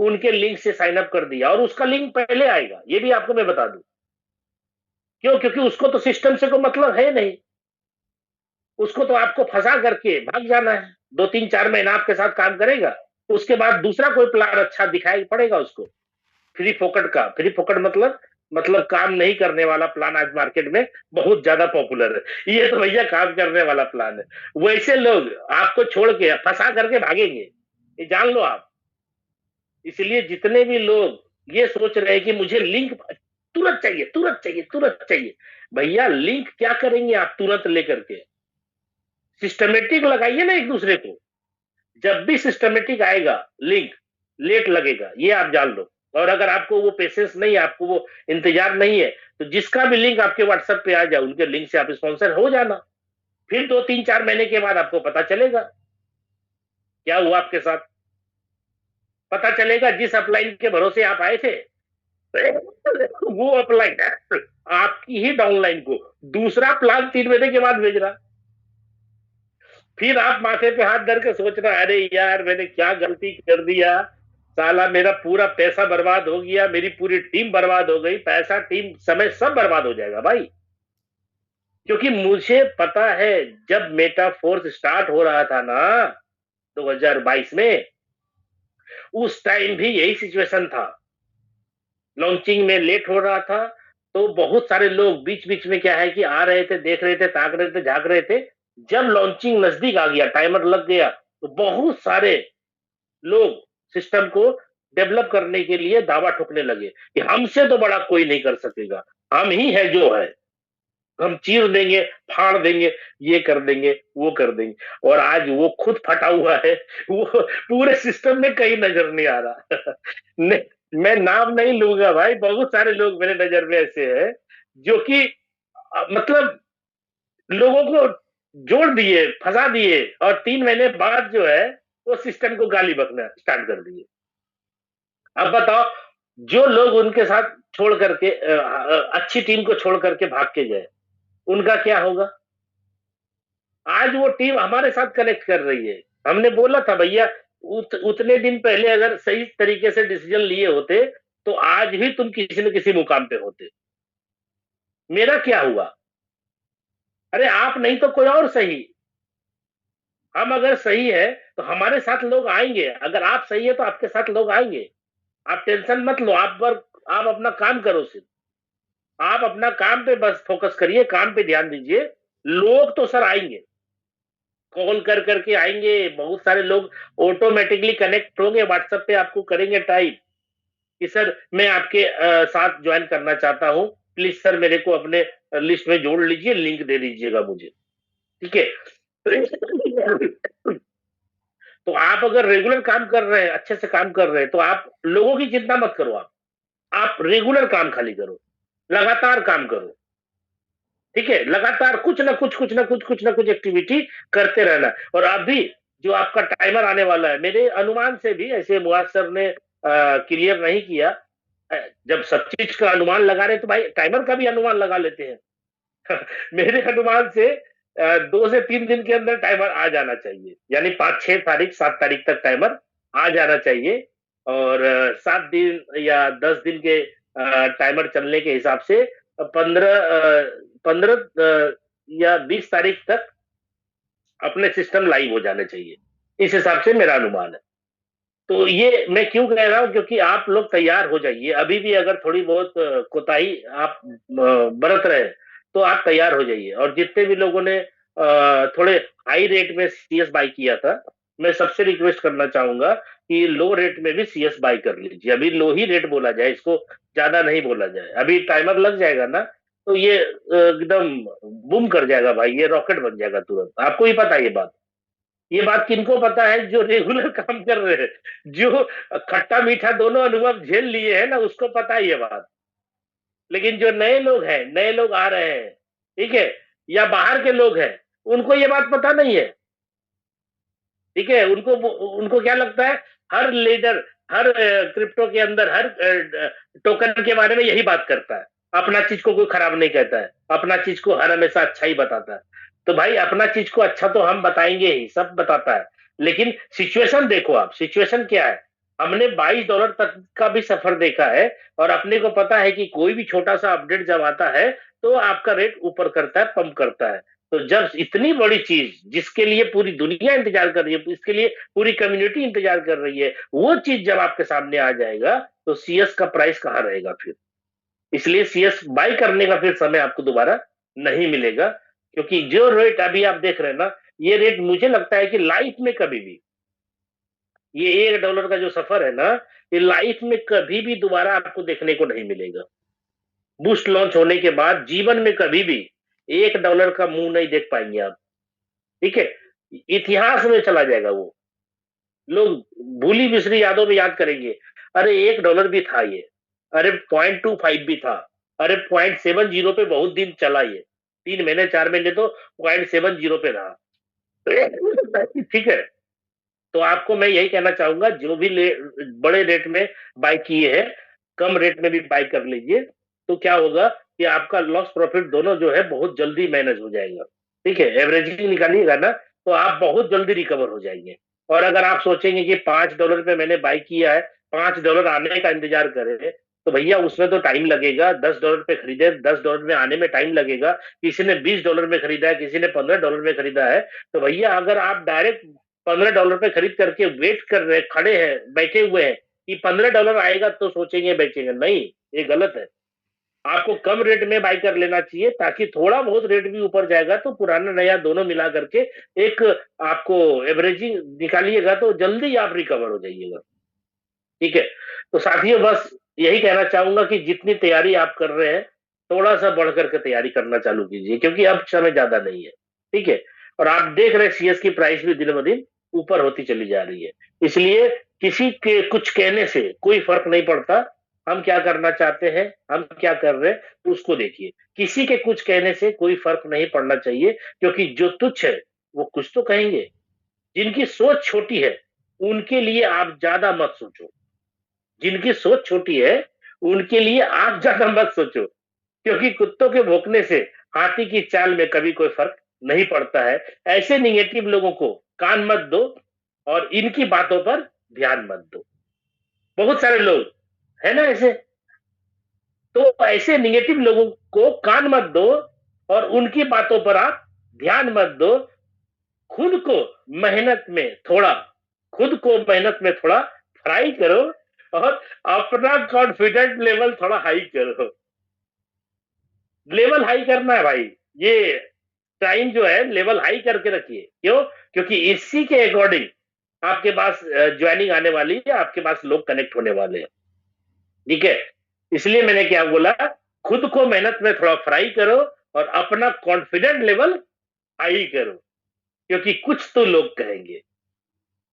उनके लिंक से साइन अप कर दिया, और उसका लिंक पहले आएगा, ये भी आपको मैं बता दूं। क्यों? क्योंकि उसको तो सिस्टम से कोई मतलब है नहीं, उसको तो आपको फंसा करके भाग जाना है। 2-3-4 महीना आपके साथ काम करेगा, उसके बाद दूसरा कोई प्लान अच्छा दिखाई पड़ेगा उसको, फ्री फोकट का, फ्री फोकट मतलब काम नहीं करने वाला प्लान आज मार्केट में बहुत ज्यादा पॉपुलर है। ये तो भैया काम करने वाला प्लान है। वैसे लोग आपको छोड़ के फंसा करके भागेंगे, ये जान लो आप। इसलिए जितने भी लोग ये सोच रहे हैं कि मुझे लिंक तुरंत चाहिए, तुरंत चाहिए, तुरंत चाहिए, भैया लिंक क्या करेंगे आप तुरंत लेकर के? सिस्टमेटिक लगाइए ना एक दूसरे को। जब भी सिस्टमेटिक आएगा लिंक लेट लगेगा, ये आप जान लो। और अगर आपको वो पेशेंस नहीं है, आपको वो इंतजार नहीं है, तो जिसका भी लिंक आपके व्हाट्सएप पे आ जाए उनके लिंक से आप स्पॉन्सर हो जाना। फिर 2 3 4 महीने के बाद आपको पता चलेगा क्या हुआ आपके साथ। पता चलेगा जिस अपलाइन के भरोसे आप आए थे वो अपलाइन आपकी ही डाउनलाइन को दूसरा प्लान 3 महीने के बाद भेज रहा। फिर आप माथे पे हाथ धर के सोच रहे अरे यार मैंने क्या गलती कर दिया, साला मेरा पूरा पैसा बर्बाद हो गया, मेरी पूरी टीम बर्बाद हो गई, पैसा टीम समय सब बर्बाद हो जाएगा भाई। क्योंकि मुझे पता है जब मेटाफोर्स स्टार्ट हो रहा था ना 2022 में, उस टाइम भी यही सिचुएशन था। लॉन्चिंग में लेट हो रहा था, तो बहुत सारे लोग बीच बीच में क्या है कि आ रहे थे, देख रहे थे, ताक रहे थे, झांक रहे थे। जब लॉन्चिंग नजदीक आ गया, टाइमर लग गया, तो बहुत सारे लोग सिस्टम को डेवलप करने के लिए दावा ठोकने लगे कि हमसे तो बड़ा कोई नहीं कर सकेगा, हम ही है जो है, हम चीर देंगे, फाड़ देंगे, ये कर देंगे, वो कर देंगे। और आज वो खुद फटा हुआ है, वो पूरे सिस्टम में कहीं नजर नहीं आ रहा मैं नाम नहीं लूंगा भाई, बहुत सारे लोग मेरे नजर में ऐसे हैं जो कि मतलब लोगों को जोड़ दिए, फंसा दिए, और 3 महीने बाद जो है वो सिस्टम को गाली बकना स्टार्ट कर दिए। अब बताओ, जो लोग उनके साथ छोड़ करके अच्छी टीम को छोड़ करके भाग के गए, उनका क्या होगा? आज वो टीम हमारे साथ कनेक्ट कर रही है। हमने बोला था भैया उतने दिन पहले अगर सही तरीके से डिसीजन लिए होते तो आज भी तुम किसी न किसी मुकाम पे होते। मेरा क्या हुआ? अरे आप नहीं तो कोई और सही। हम अगर सही है तो हमारे साथ लोग आएंगे, अगर आप सही है तो आपके साथ लोग आएंगे। आप टेंशन मत लो, आप अपना काम करो, सिर्फ आप अपना काम पे बस फोकस करिए, काम पे ध्यान दीजिए। लोग तो सर आएंगे, कॉल कर करके आएंगे, बहुत सारे लोग ऑटोमेटिकली कनेक्ट होंगे, व्हाट्सएप पे आपको करेंगे टाइप कि सर मैं आपके साथ ज्वाइन करना चाहता हूं, प्लीज सर मेरे को अपने लिस्ट में जोड़ लीजिए, लिंक दे दीजिएगा मुझे, ठीक है। तो आप अगर रेगुलर काम कर रहे हैं, अच्छे से काम कर रहे हैं, तो आप लोगों की चिंता मत करो, आप रेगुलर काम खाली करो, लगातार काम करो, ठीक है। लगातार कुछ ना कुछ एक्टिविटी करते रहना। और अभी जो आपका टाइमर आने वाला है, मेरे अनुमान से भी, ऐसे मुआज सर ने क्लियर नहीं किया, जब सब चीज का अनुमान लगा रहे तो भाई टाइमर का भी अनुमान लगा लेते हैं मेरे अनुमान से 2 से 3 दिन के अंदर टाइमर आ जाना चाहिए, यानी 5 6 तारीख 7 तारीख तक टाइमर आ जाना चाहिए। और 7 दिन या 10 दिन के टाइमर चलने के हिसाब से 15 या 20 तारीख तक अपने सिस्टम लाइव हो जाने चाहिए, इस हिसाब से मेरा अनुमान है। तो ये मैं क्यों कह रहा हूं, क्योंकि आप लोग तैयार हो जाइए। अभी भी अगर थोड़ी बहुत कोताही आप बरत रहे तो आप तैयार हो जाइए। और जितने भी लोगों ने थोड़े हाई रेट में सीएस बाई किया था, मैं सबसे रिक्वेस्ट करना चाहूंगा कि लो रेट में भी सीएस बाई कर लीजिए। अभी लो ही रेट बोला जाए, इसको ज्यादा नहीं बोला जाए। अभी टाइमर लग जाएगा ना तो ये एकदम बूम कर जाएगा भाई, ये रॉकेट बन जाएगा तुरंत। आपको ही पता है ये बात। ये बात किनको पता है? जो रेगुलर काम कर रहे हैं, जो खट्टा मीठा दोनों अनुभव झेल लिए हैं ना, उसको पता है ये बात। लेकिन जो नए लोग हैं, नए लोग आ रहे हैं, ठीक है, या बाहर के लोग हैं, उनको ये बात पता नहीं है, ठीक है। उनको क्या लगता है, हर लीडर हर क्रिप्टो के अंदर हर टोकन के बारे में यही बात करता है, अपना चीज को कोई खराब नहीं कहता है, अपना चीज को हर हमेशा अच्छा ही बताता है। तो भाई अपना चीज को अच्छा तो हम बताएंगे ही, सब बताता है, लेकिन सिचुएशन देखो आप, सिचुएशन क्या है। हमने $22 तक का भी सफर देखा है, और अपने को पता है कि कोई भी छोटा सा अपडेट जब आता है तो आपका रेट ऊपर करता है, पंप करता है। तो तो जब इतनी बड़ी चीज जिसके लिए पूरी दुनिया इंतजार कर रही है, इसके लिए पूरी कम्युनिटी इंतजार कर रही है, वो चीज जब आपके सामने आ जाएगा तो सीएस का प्राइस कहाँ रहेगा फिर। इसलिए सीएस बाई करने का फिर समय आपको दोबारा नहीं मिलेगा, क्योंकि जो रेट अभी आप देख रहे हैं ना, ये रेट मुझे लगता है कि लाइफ में कभी भी, ये $1 का जो सफर है ना, ये लाइफ में कभी भी दोबारा आपको देखने को नहीं मिलेगा। बूस्ट लॉन्च होने के बाद जीवन में कभी भी $1 का मुंह नहीं देख पाएंगे आप, ठीक है। इतिहास में चला जाएगा वो, लोग भूली बिसरी यादों में याद करेंगे, अरे $1 भी था ये, अरे 0.25 भी था, अरे 0.70 पे बहुत दिन चला ये, 3 महीने 4 महीने तो 0.70 पे रहा। ठीक है, तो आपको मैं यही कहना चाहूंगा, जो भी बड़े रेट में बाय किए हैं, कम रेट में भी बाय कर लीजिए, तो क्या होगा कि आपका लॉस प्रॉफिट दोनों जो है बहुत जल्दी मैनेज हो जाएगा। ठीक है, एवरेजिंग निकालिएगा ना तो आप बहुत जल्दी रिकवर हो जाएंगे। और अगर आप सोचेंगे कि $5 पे मैंने बाय किया है, $5 आने का इंतजार करें, तो भैया उसमें तो टाइम लगेगा। $10 पे खरीदे, $10 में आने में टाइम लगेगा। किसी ने $20 में खरीदा है, किसी ने $15 में खरीदा है, तो भैया अगर आप डायरेक्ट $15 पे खरीद करके वेट कर रहे, खड़े हैं, बैठे हुए हैं कि $15 आएगा तो सोचेंगे बेचेंगे, नहीं, ये गलत है। आपको कम रेट में बाई कर लेना चाहिए, ताकि थोड़ा बहुत रेट भी ऊपर जाएगा तो पुराना नया दोनों मिला करके एक आपको एवरेजिंग निकालिएगा तो जल्दी आप रिकवर हो जाइएगा। ठीक है, तो साथियों बस यही कहना चाहूंगा कि जितनी तैयारी आप कर रहे हैं, थोड़ा सा बढ़ करके तैयारी करना चालू कीजिए, क्योंकि अब समय ज्यादा नहीं है। ठीक है, और आप देख रहे हैं सीएस की प्राइस भी दिन ब दिन ऊपर होती चली जा रही है। इसलिए किसी के कुछ कहने से कोई फर्क नहीं पड़ता, हम क्या करना चाहते हैं, हम क्या कर रहे हैं उसको देखिए। किसी के कुछ कहने से कोई फर्क नहीं पड़ना चाहिए, क्योंकि जो तुच्छ है वो कुछ तो कहेंगे। जिनकी सोच छोटी है उनके लिए आप ज्यादा मत सोचो, जिनकी सोच छोटी है उनके लिए आप ज्यादा मत सोचो, क्योंकि कुत्तों के भौंकने से हाथी की चाल में कभी कोई फर्क नहीं पड़ता है। ऐसे निगेटिव लोगों को कान मत दो और इनकी बातों पर ध्यान मत दो। बहुत सारे लोग है ना ऐसे, तो ऐसे निगेटिव लोगों को कान मत दो और उनकी बातों पर आप ध्यान मत दो। खुद को मेहनत में थोड़ा, खुद को मेहनत में थोड़ा फ्राई करो और अपना कॉन्फिडेंट लेवल थोड़ा हाई करो। लेवल हाई करना है भाई, ये टाइम जो है लेवल हाई करके रखिए। क्यों? क्योंकि इसी के अकॉर्डिंग आपके पास ज्वाइनिंग आने वाली है, आपके पास लोग कनेक्ट होने वाले हैं। ठीक है, इसलिए मैंने क्या बोला, खुद को मेहनत में थोड़ा फ्राई करो और अपना कॉन्फिडेंट लेवल हाई करो, क्योंकि कुछ तो लोग कहेंगे,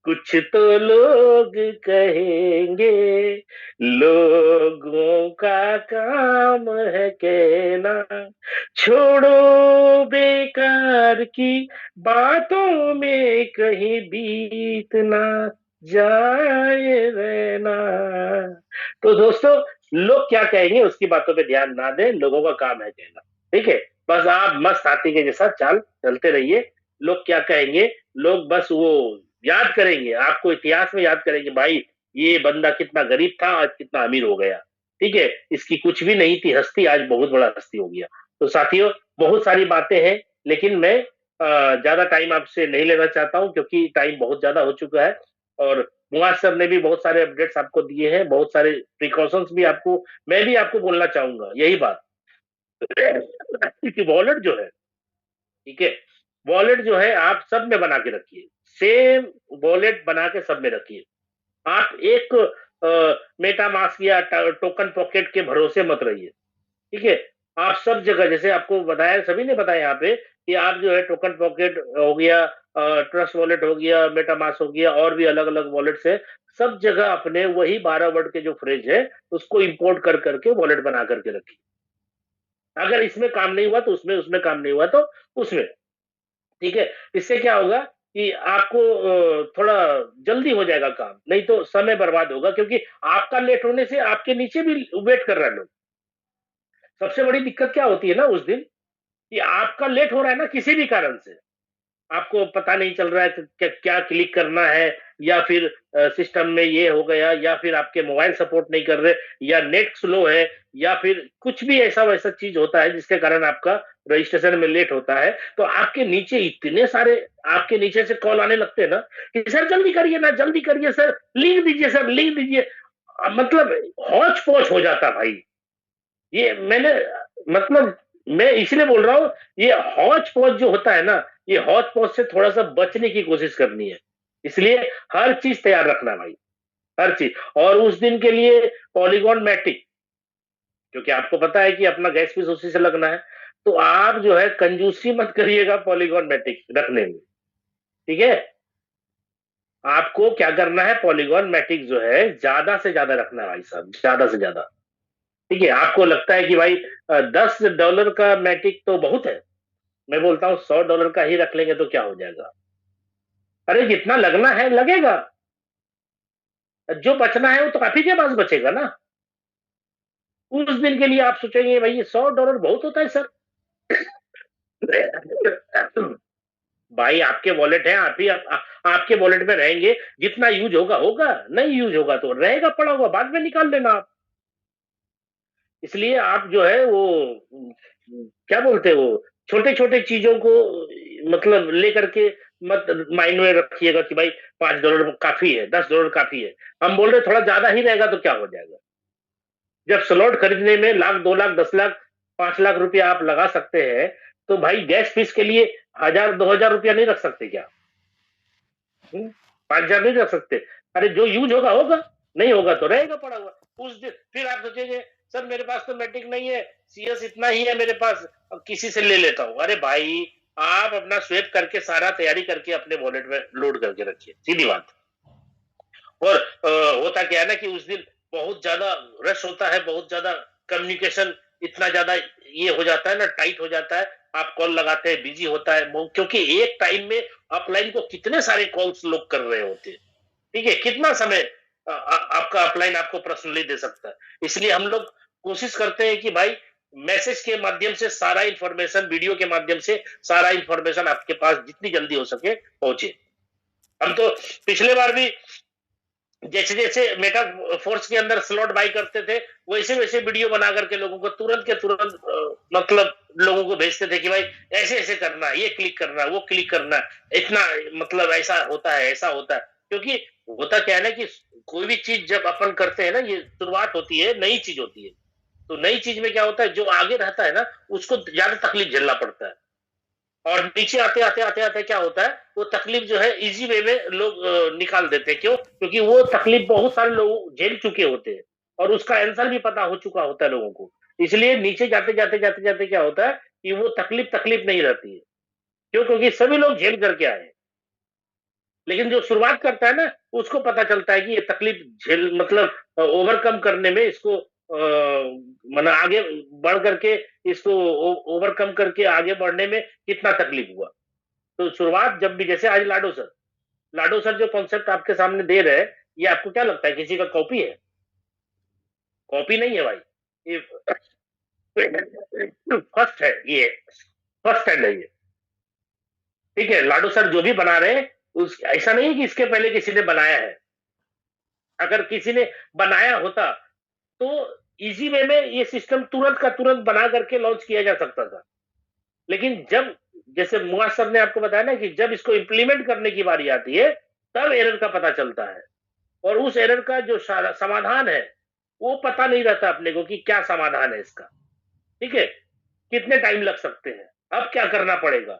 कुछ तो लोग कहेंगे, लोगों का काम है कहना, छोड़ो बेकार की बातों में कहीं बीत ना जाए रहना। तो दोस्तों, लोग क्या कहेंगे उसकी बातों पे ध्यान ना दें, लोगों का काम है कहना। ठीक है, बस आप मस्त हाथी के जैसा चाल चलते रहिए। लोग क्या कहेंगे, लोग बस वो याद करेंगे, आपको इतिहास में याद करेंगे, भाई ये बंदा कितना गरीब था आज कितना अमीर हो गया। ठीक है, इसकी कुछ भी नहीं थी हस्ती, आज बहुत बड़ा हस्ती हो गया। तो साथियों, बहुत सारी बातें हैं, लेकिन मैं ज्यादा टाइम आपसे नहीं लेना चाहता हूं, क्योंकि टाइम बहुत ज्यादा हो चुका है। और मुआज सर ने भी बहुत सारे अपडेट्स आपको दिए हैं, बहुत सारे प्रिकॉशंस भी आपको, मैं भी आपको बोलना चाहूंगा यही बात कि वॉलेट जो है, ठीक है, वॉलेट जो है आप सब में बना के रखिए, सेम वॉलेट बना के सब में रखिए। आप एक मेटा मास्क या टोकन पॉकेट के भरोसे मत रहिए। ठीक है, आप सब जगह, जैसे आपको बताया, सभी ने बताया यहाँ पे कि आप जो है टोकन पॉकेट हो गया, ट्रस्ट वॉलेट हो गया, मेटा मास्क हो गया, और भी अलग अलग वॉलेट्स है, सब जगह अपने वही 12 वर्ड के जो फ्रेज है उसको इंपोर्ट कर करके वॉलेट बना करके रखिए। अगर इसमें काम नहीं हुआ तो उसमें, उसमें काम नहीं हुआ तो उसमें। ठीक है, इससे क्या होगा कि आपको थोड़ा जल्दी हो जाएगा काम, नहीं तो समय बर्बाद होगा, क्योंकि आपका लेट होने से आपके नीचे भी वेट कर रहे हैं लोग। सबसे बड़ी दिक्कत क्या होती है ना उस दिन, कि आपका लेट हो रहा है ना किसी भी कारण से, आपको पता नहीं चल रहा है कि क्या क्लिक करना है, या फिर सिस्टम में ये हो गया, या फिर आपके मोबाइल सपोर्ट नहीं कर रहे, या नेट स्लो है, या फिर कुछ भी ऐसा वैसा चीज होता है जिसके कारण आपका रजिस्ट्रेशन में लेट होता है, तो आपके नीचे इतने सारे आपके नीचे से कॉल आने लगते हैं ना कि सर जल्दी करिए ना, जल्दी करिए सर, लिंक दीजिए सर, लिंक दीजिए। मतलब हौच पौच हो जाता भाई। ये मैंने मतलब मैं इसलिए बोल रहा हूँ, ये हौच पौच जो होता है ना, ये हौच पौच से थोड़ा सा बचने की कोशिश करनी है। इसलिए हर चीज तैयार रखना भाई, हर चीज। और उस दिन के लिए पॉलीगॉन मैटिक, क्योंकि आपको पता है कि अपना गैस फीस उसी से लगना है, तो आप जो है कंजूसी मत करिएगा पॉलीगॉन मैटिक रखने में, ठीक है। आपको क्या करना है, पॉलीगॉन मैटिक जो है ज्यादा से ज्यादा रखना है भाई साहब, ज्यादा से ज्यादा। ठीक है, आपको लगता है कि भाई $10 का मैटिक तो बहुत है, मैं बोलता हूँ $100 का ही रख लेंगे तो क्या हो जाएगा। अरे जितना लगना है लगेगा, जो बचना है वो तो आप ही के पास बचेगा ना। उस दिन के लिए आप सोचेंगे भाई ये $100 बहुत होता है सर। भाई आपके वॉलेट है, आप ही आपके वॉलेट में रहेंगे, जितना यूज होगा होगा, नहीं यूज होगा तो रहेगा पड़ा हुआ, बाद में निकाल लेना आप। इसलिए आप जो है वो क्या बोलते हैं वो छोटे छोटे चीजों को मतलब लेकर के मत माइंड में रखिएगा कि भाई $5 काफी है, $10 काफी है। हम बोल रहे थोड़ा ज्यादा ही रहेगा तो क्या हो जाएगा। जब स्लॉट खरीदने में लाख, 2 लाख, 10 लाख, 5 लाख रुपया आप लगा सकते हैं, तो भाई गैस फीस के लिए 1,000-2,000 रुपया नहीं रख सकते क्या? 5,000 नहीं रख सकते? अरे जो यूज होगा होगा, नहीं होगा तो रहेगा पड़ा हुआ। उस दिन फिर आप सोचेंगे सर मेरे पास तो मैट्रिक नहीं है, सीएस इतना ही है मेरे पास, अब किसी से ले लेता हूं। अरे भाई आप अपना स्वेप करके सारा तैयारी करके अपने वॉलेट में लोड करके रखिए, सीधी बात। और होता क्या है ना कि उस दिन बहुत ज्यादा रश होता है, बहुत ज्यादा कम्युनिकेशन इतना ज्यादा ये हो जाता है ना, टाइट हो जाता है। आप कॉल लगाते हैं बिजी होता है, क्योंकि एक टाइम में अपलाइन को कितने सारे कॉल्स लोग कर रहे होते हैं। ठीक है, कितना समय आपका अपलाइन आपको पर्सनली दे सकता है। इसलिए हम लोग कोशिश करते हैं कि भाई मैसेज के माध्यम से सारा इंफॉर्मेशन, वीडियो के माध्यम से सारा इंफॉर्मेशन आपके पास जितनी जल्दी हो सके पहुंचे। हम तो पिछले बार भी जैसे जैसे मेटा फोर्स के अंदर स्लॉट बाई करते थे, वैसे वैसे वीडियो बना करके लोगों को तुरंत के तुरंत मतलब लोगों को भेजते थे कि भाई ऐसे ऐसे करना, ये क्लिक करना, वो क्लिक करना, इतना मतलब ऐसा होता है, ऐसा होता है। क्योंकि होता क्या है ना कि कोई भी चीज जब अपन करते हैं ना, ये शुरुआत होती है, नई चीज होती है, तो नई चीज में क्या होता है, जो आगे रहता है ना उसको ज्यादा तकलीफ झेलना पड़ता है। और नीचे आते आते आते आते क्या होता है, वो तकलीफ जो है इजी वे में लोग निकाल देते हैं। क्यों? क्योंकि वो तकलीफ बहुत सारे लोग झेल चुके होते हैं और उसका आंसर भी पता हो चुका होता है लोगों को। इसलिए नीचे जाते जाते जाते जाते क्या होता है कि वो तकलीफ तकलीफ नहीं रहती है। क्यों? क्योंकि सभी लोग झेल करके आए हैं। लेकिन जो शुरुआत करता है ना, उसको पता चलता है कि ये तकलीफ झेल मतलब ओवरकम करने में इसको मतलब आगे बढ़ करके इसको ओवरकम करके आगे बढ़ने में कितना तकलीफ हुआ। तो शुरुआत जब भी, जैसे आज लाडो सर जो कॉन्सेप्ट आपके सामने दे रहे हैं, ये आपको क्या लगता है किसी का कॉपी है? कॉपी नहीं है भाई, ये फर्स्ट है, ये फर्स्ट हैंड है ये। ठीक है, लाडो सर जो भी बना रहे हैं उस ऐसा नहीं है कि इसके पहले किसी ने बनाया है। अगर किसी ने बनाया होता तो इजी वे में ये सिस्टम तुरंत का तुरंत बना करके लॉन्च किया जा सकता था। लेकिन जब, जैसे मुआज सर ने आपको बताया ना कि जब इसको इंप्लीमेंट करने की बारी आती है तब एरर का पता चलता है, और उस एरर का जो समाधान है वो पता नहीं रहता अपने को कि क्या समाधान है इसका। ठीक है, कितने टाइम लग सकते हैं, अब क्या करना पड़ेगा,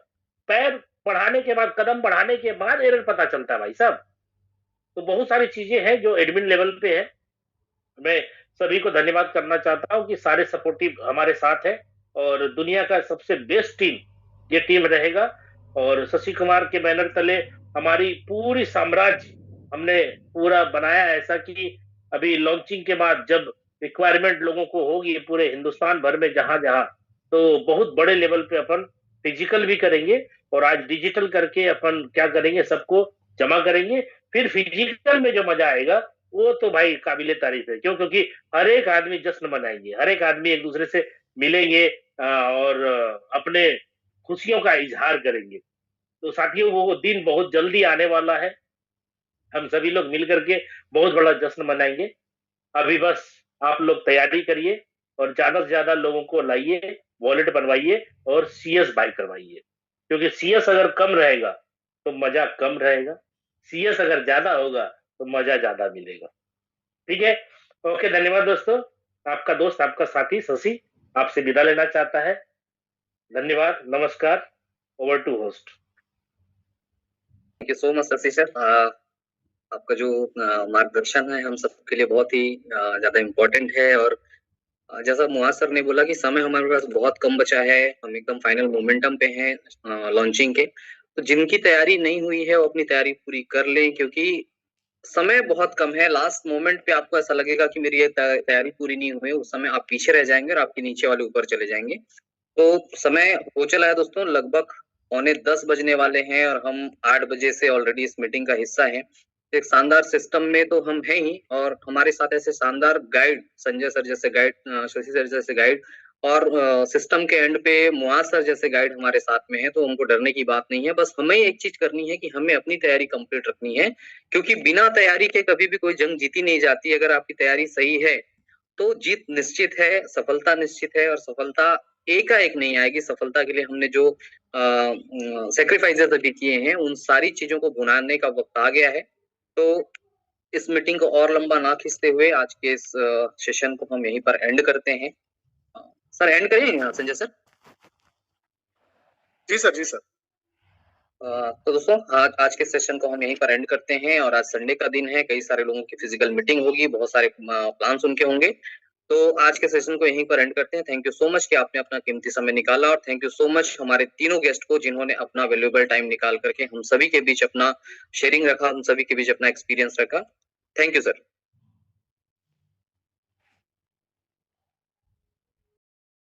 पैर बढ़ाने के बाद, कदम बढ़ाने के बाद एरर पता चलता है भाई साहब। तो बहुत सारी चीजें हैं जो एडमिन लेवल पे है। मैं सभी को धन्यवाद करना चाहता हूं कि सारे सपोर्टिव हमारे साथ हैं, और दुनिया का सबसे बेस्ट टीम ये टीम रहेगा। और शशि कुमार के बैनर तले हमारी पूरी साम्राज्य हमने पूरा बनाया ऐसा कि अभी लॉन्चिंग के बाद जब रिक्वायरमेंट लोगों को होगी पूरे हिंदुस्तान भर में जहां जहां, तो बहुत बड़े लेवल पे अपन फिजिकल भी करेंगे, और आज डिजिटल करके अपन क्या करेंगे, सबको जमा करेंगे। फिर फिजिकल में जो मजा आएगा वो तो भाई काबिले तारीफ है। क्यों? क्योंकि हर एक आदमी जश्न मनाएंगे, हर एक आदमी एक दूसरे से मिलेंगे और अपने खुशियों का इजहार करेंगे। तो साथियों वो दिन बहुत जल्दी आने वाला है, हम सभी लोग मिल करके बहुत बड़ा जश्न मनाएंगे। अभी बस आप लोग तैयारी करिए और ज्यादा से ज्यादा लोगों को लाइए, वॉलेट बनवाइए और सीएस बाय करवाइए, क्योंकि सीएस अगर कम रहेगा तो मजा कम रहेगा, सीएस अगर ज्यादा होगा तो मजा ज्यादा मिलेगा। ठीक है, ओके, धन्यवाद दोस्तों। आपका दोस्त, आपका साथी शशि आपसे विदा लेना चाहता है। धन्यवाद, नमस्कार, over to host. Thank you so much Shashi sir. आपका जो मार्गदर्शन है हम सबके लिए बहुत ही ज्यादा इम्पोर्टेंट है, और जैसा मुआज सर ने बोला कि समय हमारे पास बहुत कम बचा है, हम एकदम फाइनल मोमेंटम पे हैं लॉन्चिंग के। तो जिनकी तैयारी नहीं हुई है वो अपनी तैयारी पूरी कर लें, क्योंकि समय बहुत कम है। लास्ट मोमेंट पे आपको ऐसा लगेगा कि मेरी ये तैयारी पूरी नहीं हुई, उस समय आप पीछे रह जाएंगे और आपके नीचे वाले ऊपर चले जाएंगे। तो समय हो चला है दोस्तों, लगभग 9:45 बजने वाले हैं और हम 8 बजे से ऑलरेडी इस मीटिंग का हिस्सा हैं। एक शानदार सिस्टम में तो हम हैं ही, और हमारे साथ ऐसे शानदार गाइड, संजय सर जैसे गाइड, शशि सर जैसे गाइड, और सिस्टम के एंड पे मुआज सर जैसे गाइड हमारे साथ में है। तो हमको डरने की बात नहीं है, बस हमें एक चीज करनी है कि हमें अपनी तैयारी कंप्लीट रखनी है, क्योंकि बिना तैयारी के कभी भी कोई जंग जीती नहीं जाती। अगर आपकी तैयारी सही है तो जीत निश्चित है, सफलता निश्चित है, और सफलता एकाएक नहीं आएगी। सफलता के लिए हमने जो सेक्रीफाइसेस अभी किए हैं उन सारी चीजों को भुनाने का वक्त आ गया है। तो इस मीटिंग को और लंबा ना खींचते हुए आज के इस सेशन को हम यहीं पर एंड करते हैं। सर एंड करें संजय सर? जी सर, जी सर। तो दोस्तों आज के सेशन को हम यहीं पर एंड करते हैं, और आज संडे का दिन है, कई सारे लोगों की फिजिकल मीटिंग होगी, बहुत सारे प्लान्स उनके होंगे। तो आज के सेशन को यहीं पर एंड करते हैं। थैंक यू सो मच कि आपने अपना कीमती समय निकाला, और थैंक यू सो मच हमारे तीनों गेस्ट को जिन्होंने अपना वैल्यूएबल टाइम निकाल करके हम सभी के बीच अपना शेयरिंग रखा, हम सभी के बीच अपना एक्सपीरियंस रखा। Thank you sir.